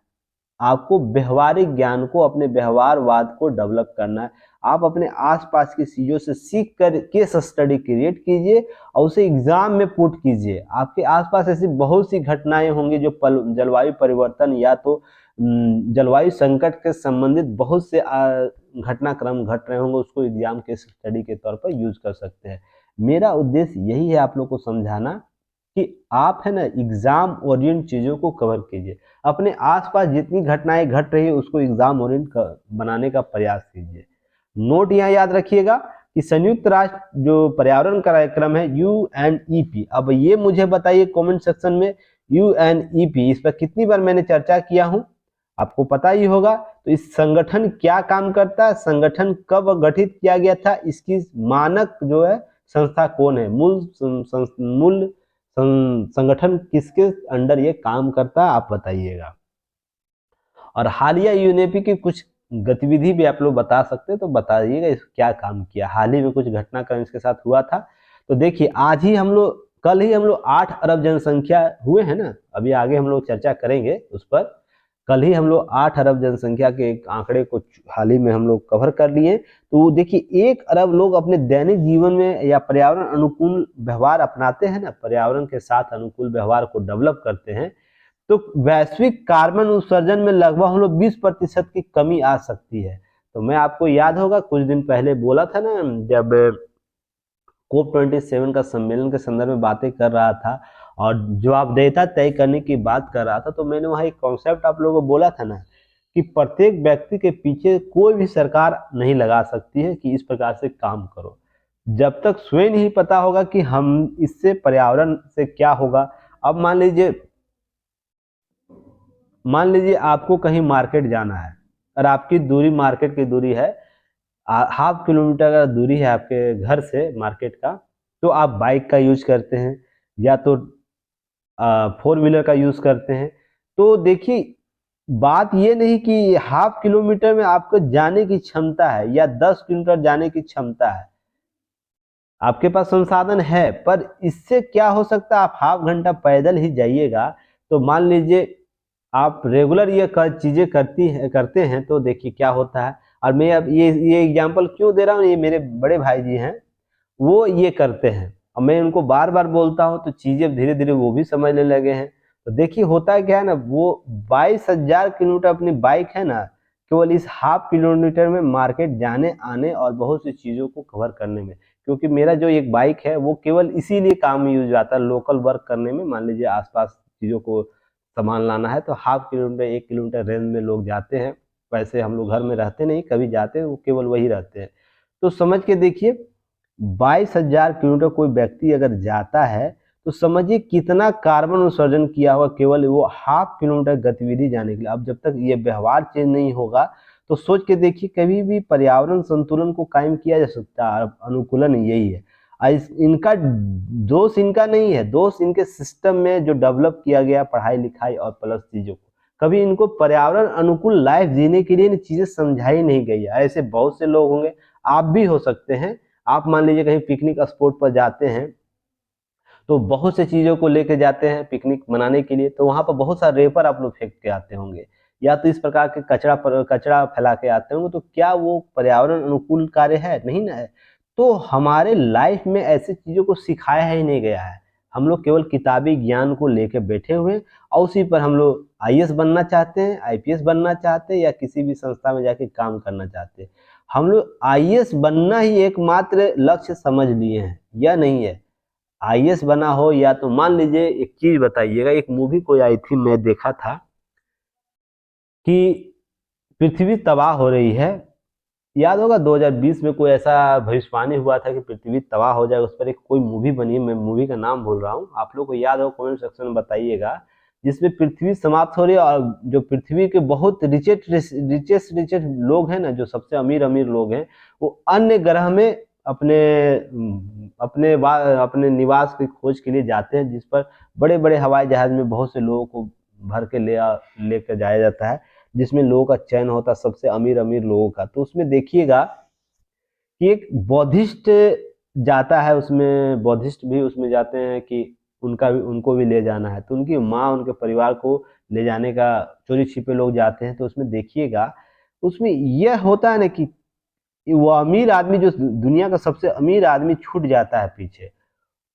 आपको व्यवहारिक ज्ञान को, अपने व्यवहारवाद को डेवलप करना है। आप अपने आसपास की चीज़ों से सीख कर केस स्टडी क्रिएट कीजिए और उसे एग्जाम में पुट कीजिए। आपके आसपास ऐसी बहुत सी घटनाएं होंगी जो जलवायु परिवर्तन या तो जलवायु संकट के संबंधित बहुत से घटनाक्रम घट रहे होंगे, उसको एग्जाम केस स्टडी के तौर पर यूज कर सकते हैं। मेरा उद्देश्य यही है आप लोग को समझाना कि आप है ना एग्जाम ओरिएंट चीज़ों को कवर कीजिए। अपने आसपास जितनी घटनाएं घट रही है उसको एग्जाम ओरिएंट बनाने का प्रयास कीजिए। नोट यहाँ याद रखिएगा कि संयुक्त राष्ट्र जो पर्यावरण कार्यक्रम है UNEP, अब ये मुझे बताइए कमेंट सेक्शन में UNEP इस पर कितनी बार मैंने चर्चा किया हूँ, आपको पता ही होगा। तो इस संगठन क्या काम करता है, संगठन कब गठित किया गया था, इसकी मानक जो है संस्था कौन है, मूल संगठन किसके अंडर ये काम करता है, आप बताइएगा। और हालिया यूएनईपी की कुछ गतिविधि भी आप लोग बता सकते हैं, तो बताइएगा इस क्या काम किया। हाल ही में कुछ घटनाक्रम इसके साथ हुआ था। तो देखिए आज ही हम लोग, कल ही हम लोग 8 अरब जनसंख्या हुए हैं ना, अभी आगे हम लोग चर्चा करेंगे उस पर। कल ही हम लोग 8 अरब जनसंख्या के एक आंकड़े को हाल ही में हम लोग कवर कर लिए। तो देखिए 1 अरब लोग अपने दैनिक जीवन में या पर्यावरण अनुकूल व्यवहार अपनाते हैं ना, पर्यावरण के साथ अनुकूल व्यवहार को डेवलप करते हैं, तो वैश्विक कार्बन उत्सर्जन में लगभग हम लोग 20% की कमी आ सकती है। तो मैं आपको याद होगा कुछ दिन पहले बोला था ना, जब COP27 का सम्मेलन के संदर्भ में बातें कर रहा था और जवाबदेहिता तय करने की बात कर रहा था, तो मैंने वहाँ एक कॉन्सेप्ट आप लोगों को बोला था ना कि प्रत्येक व्यक्ति के पीछे कोई भी सरकार नहीं लगा सकती है कि इस प्रकार से काम करो, जब तक स्वयं नहीं पता होगा कि हम इससे पर्यावरण से क्या होगा। अब मान लीजिए आपको कहीं मार्केट जाना है और आपकी दूरी मार्केट की दूरी है 0.5 किलोमीटर का दूरी है आपके घर से मार्केट का, तो आप बाइक का यूज करते हैं या तो 4 व्हीलर का यूज करते हैं। तो देखिए बात ये नहीं कि 0.5 किलोमीटर में आपको जाने की क्षमता है या 10 किलोमीटर जाने की क्षमता है, आपके पास संसाधन है, पर इससे क्या हो सकता है, आप हाफ घंटा पैदल ही जाइएगा। तो मान लीजिए आप रेगुलर ये चीज़ें करते हैं तो देखिए क्या होता है। और मैं अब ये एग्जांपल क्यों दे रहा हूँ, ये मेरे बड़े भाई जी हैं, वो ये करते हैं और मैं उनको बार बार बोलता हूँ तो चीज़ें धीरे धीरे वो भी समझने लगे हैं। तो देखिए होता है क्या है ना, वो 22,000 किलोमीटर अपनी बाइक है ना, केवल इस 0.5 किलोमीटर में मार्केट जाने आने और बहुत सी चीज़ों को कवर करने में, क्योंकि मेरा जो एक बाइक है वो केवल इसीलिए काम में यूज आता है, लोकल वर्क करने में। मान लीजिए आसपास चीज़ों को सामान लाना है तो 0.5 किलोमीटर 1 किलोमीटर रेंज में लोग जाते हैं। वैसे हम लोग घर में रहते नहीं, कभी जाते हैं वो केवल वही रहते हैं। तो समझ के देखिए 22,000 किलोमीटर कोई व्यक्ति अगर जाता है तो समझिए कितना कार्बन उत्सर्जन किया होगा केवल वो 0.5 किलोमीटर गतिविधि जाने के लिए। अब जब तक ये व्यवहार चेंज नहीं होगा तो सोच के देखिए कभी भी पर्यावरण संतुलन को कायम किया जा सकता है। अनुकूलन यही है। इनका दोष इनका नहीं है, दोष इनके सिस्टम में जो डेवलप किया गया पढ़ाई लिखाई और प्लस चीज़ों को, कभी इनको पर्यावरण अनुकूल लाइफ जीने के लिए चीज़ें समझाई नहीं गई है। ऐसे बहुत से लोग होंगे, आप भी हो सकते हैं। आप मान लीजिए कहीं पिकनिक स्पॉट पर जाते हैं तो बहुत से चीज़ों को लेके जाते हैं पिकनिक मनाने के लिए, तो वहाँ पर बहुत सारे रेपर आप लोग फेंक के आते होंगे या तो इस प्रकार के कचरा फैला के आते होंगे, तो क्या वो पर्यावरण अनुकूल कार्य है? नहीं ना है। तो हमारे लाइफ में ऐसी चीज़ों को सिखाया ही नहीं गया है। हम लोग केवल किताबी ज्ञान को लेके बैठे हुए हैं और उसी पर हम लोग आईएएस बनना चाहते हैं, आईपीएस बनना चाहते हैं या किसी भी संस्था में जाके काम करना चाहते हैं। हम लोग आईएएस बनना ही एकमात्र लक्ष्य समझ लिए हैं, या नहीं है? आईएएस बना हो या तो मान लीजिए एक चीज बताइएगा, एक मूवी कोई आई थी मैं देखा था कि पृथ्वी तबाह हो रही है। याद होगा 2020 में कोई ऐसा भविष्यवाणी हुआ था कि पृथ्वी तबाह हो जाएगा, उस पर एक कोई मूवी बनी है, मैं मूवी का नाम भूल रहा हूँ, आप लोग को याद हो कमेंट सेक्शन में बताइएगा। जिसमें पृथ्वी समाप्त हो रही है और जो पृथ्वी के बहुत रिचेस्ट लोग हैं ना, जो सबसे अमीर अमीर लोग हैं, वो अन्य ग्रह में अपने अपने निवास की खोज के लिए जाते हैं, जिस पर बड़े बड़े हवाई जहाज में बहुत से लोगों को भर के लेकर जाया जाता है, जिसमें लोगों का चयन होता है सबसे अमीर अमीर लोगों का। तो उसमें देखिएगा कि एक बौद्धिस्ट जाता है, उसमें बौद्धिस्ट भी उसमें जाते हैं कि उनको भी ले जाना है, तो उनकी माँ उनके परिवार को ले जाने का चोरी छिपे लोग जाते हैं। तो उसमें देखिएगा उसमें यह होता है ना कि वो अमीर आदमी जो दुनिया का सबसे अमीर आदमी छूट जाता है पीछे,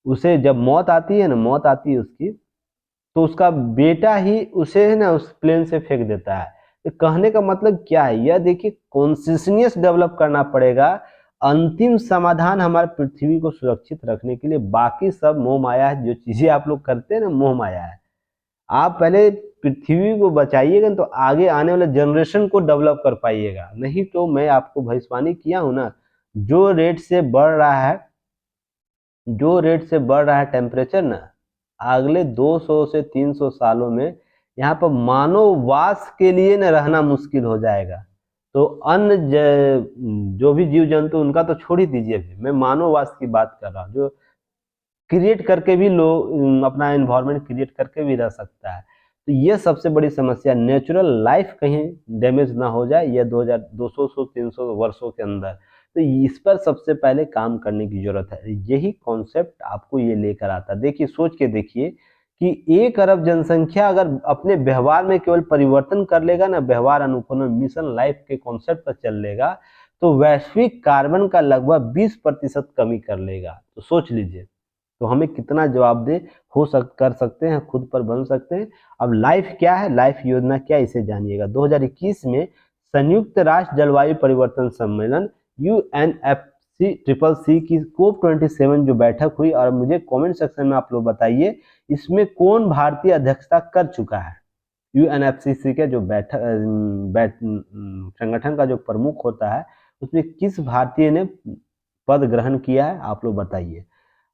उसे जब मौत आती है ना, मौत आती है उसकी, तो उसका बेटा ही उसे है ना उस प्लेन से फेंक देता है। तो कहने का मतलब क्या है, यह देखिए कॉन्शियसनेस डेवलप करना पड़ेगा। अंतिम समाधान हमारे पृथ्वी को सुरक्षित रखने के लिए, बाकी सब मोह माया है। जो चीजें आप लोग करते हैं ना, मोह माया है। आप पहले पृथ्वी को बचाइएगा तो आगे आने वाले जनरेशन को डेवलप कर पाइएगा, नहीं तो मैं आपको भविष्यवाणी किया हूं ना, जो रेट से बढ़ रहा है, जो रेट से बढ़ रहा है टेम्परेचर ना, अगले 200 से 300 सालों में यहाँ पर मानव वास के लिए न रहना मुश्किल हो जाएगा। तो अन्य जो भी जीव जंतु उनका तो छोड़ ही दीजिए, अभी मैं मानव वास की बात कर रहा हूँ, जो क्रिएट करके भी लोग अपना एनवायरनमेंट क्रिएट करके भी रह सकता है। तो ये सबसे बड़ी समस्या, नेचुरल लाइफ कहीं डैमेज ना हो जाए ये 200 300 वर्षों के अंदर। तो इस पर सबसे पहले काम करने की जरूरत है। यही कॉन्सेप्ट आपको ये लेकर आता है। देखिए, सोच के देखिए कि 1 अरब जनसंख्या अगर अपने व्यवहार में केवल परिवर्तन कर लेगा ना, व्यवहार अनुकूलन मिशन लाइफ के कॉन्सेप्ट पर चल लेगा, तो वैश्विक कार्बन का लगभग 20% कमी कर लेगा। तो सोच लीजिए, तो हमें कितना जवाबदेह कर सकते हैं, खुद पर बन सकते हैं। अब लाइफ क्या है, लाइफ योजना क्या है, इसे जानिएगा। 2021 में संयुक्त राष्ट्र जलवायु परिवर्तन सम्मेलन यूएनएफसी ट्रिपल सी की COP27 जो बैठक हुई, और मुझे कमेंट सेक्शन में आप लोग बताइए इसमें कौन भारतीय अध्यक्षता कर चुका है। यूएनएफसीसी के जो संगठन का जो प्रमुख होता है, उसमें किस भारतीय ने पद ग्रहण किया है, आप लोग बताइए।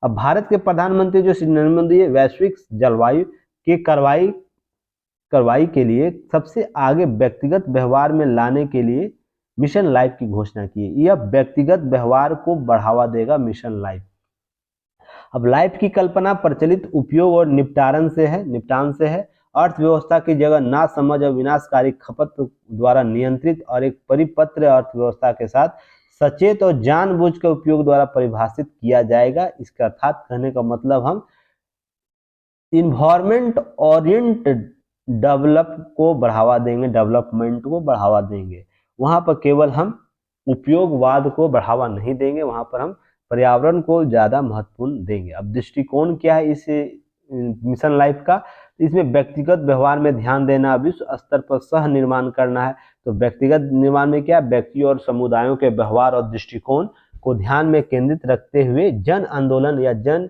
अब भारत के प्रधानमंत्री जो श्री नरेंद्र मोदी वैश्विक जलवायु के कार्रवाई के लिए सबसे आगे व्यक्तिगत व्यवहार में लाने के लिए मिशन लाइफ की घोषणा की है। यह व्यक्तिगत व्यवहार को बढ़ावा देगा, मिशन लाइफ। अब लाइफ की कल्पना प्रचलित उपयोग और निपटान से है। अर्थव्यवस्था की जगह ना समझ और विनाशकारी खपत द्वारा नियंत्रित और एक परिपत्र अर्थव्यवस्था के साथ सचेत और जानबूझ के उपयोग द्वारा परिभाषित किया जाएगा। इसका अर्थात कहने का मतलब, हम इन्वायरमेंट ओरिएंटेड डेवलपमेंट को बढ़ावा देंगे। वहां पर केवल हम उपयोगवाद को बढ़ावा नहीं देंगे, वहां पर हम पर्यावरण को ज्यादा महत्वपूर्ण देंगे। अब दृष्टिकोण क्या है इस मिशन लाइफ का, इसमें व्यक्तिगत व्यवहार में ध्यान देना, विश्व स्तर पर सह निर्माण करना है। तो व्यक्तिगत निर्माण में क्या, व्यक्ति और समुदायों के व्यवहार और दृष्टिकोण को ध्यान में केंद्रित रखते हुए जन आंदोलन या जन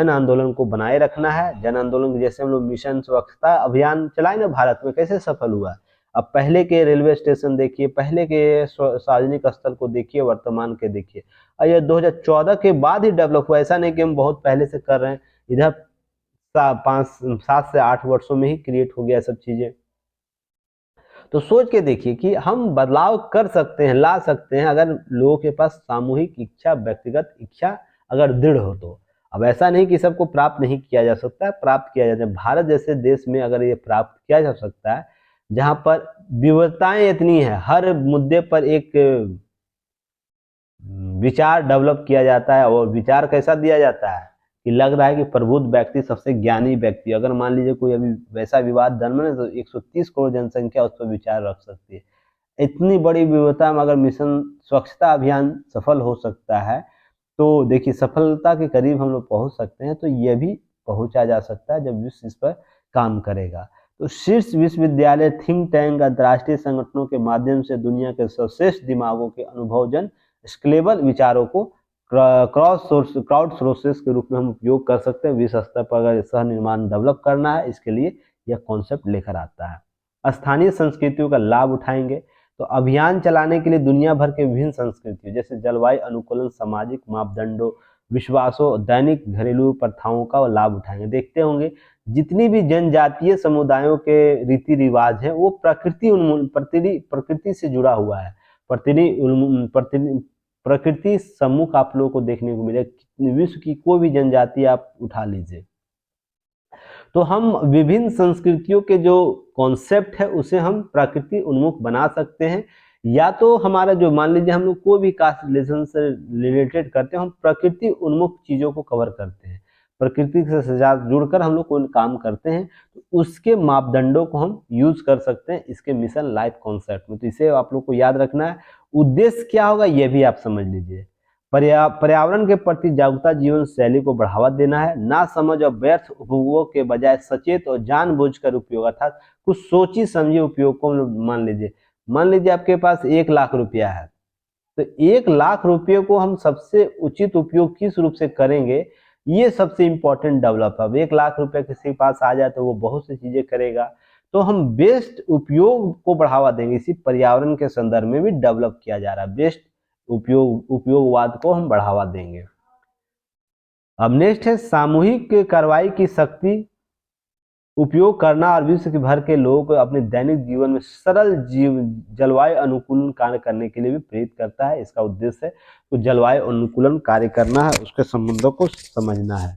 आंदोलन को बनाए रखना है। जन आंदोलन जैसे हम लोग मिशन स्वच्छता अभियान चलाए ना भारत में, कैसे सफल हुआ। अब पहले के रेलवे स्टेशन देखिए, पहले के सार्वजनिक स्थल को देखिए, वर्तमान के देखिए, और ये 2014 के बाद ही डेवलप हुआ। ऐसा नहीं कि हम बहुत पहले से कर रहे हैं, इधर 7 से 8 वर्षों में ही क्रिएट हो गया सब चीजें। तो सोच के देखिए कि हम बदलाव कर सकते हैं, ला सकते हैं, अगर लोगों के पास सामूहिक इच्छा, व्यक्तिगत इच्छा अगर दृढ़ हो तो। अब ऐसा नहीं कि सबको प्राप्त नहीं किया जा सकता है, प्राप्त किया जाता है। भारत जैसे देश में अगर ये प्राप्त किया जा सकता है, जहां पर विविधताएं इतनी है, हर मुद्दे पर एक विचार डेवलप किया जाता है, और विचार कैसा दिया जाता है कि लग रहा है कि प्रबुद्ध व्यक्ति सबसे ज्ञानी व्यक्ति। अगर मान लीजिए कोई अभी वैसा विवाद जन्म है, तो 130 करोड़ जनसंख्या उस पर विचार रख सकती है। इतनी बड़ी विविधता में अगर मिशन स्वच्छता अभियान सफल हो सकता है, तो देखिए सफलता के करीब हम लोग पहुंच सकते हैं। तो यह भी पहुंचा जा सकता है जब विश्व इस पर काम करेगा। तो शीर्ष विश्वविद्यालय, थिंक टैंक, अंतर्राष्ट्रीय संगठनों के माध्यम से दुनिया के सर्वश्रेष्ठ दिमागों के अनुभवजन स्केलेबल विचारों को क्राउड सोर्सेस के रूप में हम उपयोग कर सकते हैं। विश्व स्तर पर अगर सह निर्माण डेवलप करना है, इसके लिए यह कॉन्सेप्ट लेकर आता है। स्थानीय संस्कृतियों का लाभ उठाएंगे। तो अभियान चलाने के लिए दुनिया भर के विभिन्न संस्कृतियों जैसे जलवायु अनुकूलन, सामाजिक मापदंडों, विश्वासों, दैनिक घरेलू प्रथाओं का लाभ उठाएंगे। देखते होंगे जितनी भी जनजातीय समुदायों के रीति रिवाज है, वो प्रकृति से जुड़ा हुआ है। प्रकृति सम्मुख आप लोगों को देखने को मिले। विश्व की कोई भी जनजाति आप उठा लीजिए, तो हम विभिन्न संस्कृतियों के जो कॉन्सेप्ट है उसे हम प्रकृति उन्मुख बना सकते हैं। या तो हमारा जो, मान लीजिए हम लोग कोई भी कास्ट रिलेशन से रिलेटेड करते हैं, हम प्रकृति उन्मुख चीजों को कवर करते हैं। प्रकृति से साथ जुड़कर हम लोग कोई काम करते हैं तो उसके मापदंडों को हम यूज कर सकते हैं इसके मिशन लाइफ कॉन्सेप्ट में। तो इसे आप लोग को याद रखना है। उद्देश्य क्या होगा ये भी आप समझ लीजिए। पर्यावरण के प्रति जागरूकता जीवन शैली को बढ़ावा देना है, ना समझ और व्यर्थ उपभोग के बजाय सचेत और जानबूझकर उपयोग, अर्थात कुछ सोची समझी उपयोग को मान लीजिए आपके पास 1 लाख रुपया है, तो 1 लाख रुपये को हम सबसे उचित उपयोग किस रूप से करेंगे, ये सबसे इंपॉर्टेंट डेवलप है। अब 1 लाख रुपये किसी के पास आ जाए तो वो बहुत सी चीजें करेगा, तो हम बेस्ट उपयोग को बढ़ावा देंगे। इसी पर्यावरण के संदर्भ में भी डेवलप किया जा रहा है, बेस्ट उपयोगवाद को हम बढ़ावा देंगे। अब नेक्स्ट है सामूहिक कार्रवाई की शक्ति उपयोग करना और विश्व भर के लोगों को अपने दैनिक जीवन में सरल जलवायु अनुकूलन कार्य करने के लिए भी प्रेरित करता है। इसका उद्देश्य है तो जलवायु अनुकूलन कार्य करना है, उसके संबंधों को समझना है।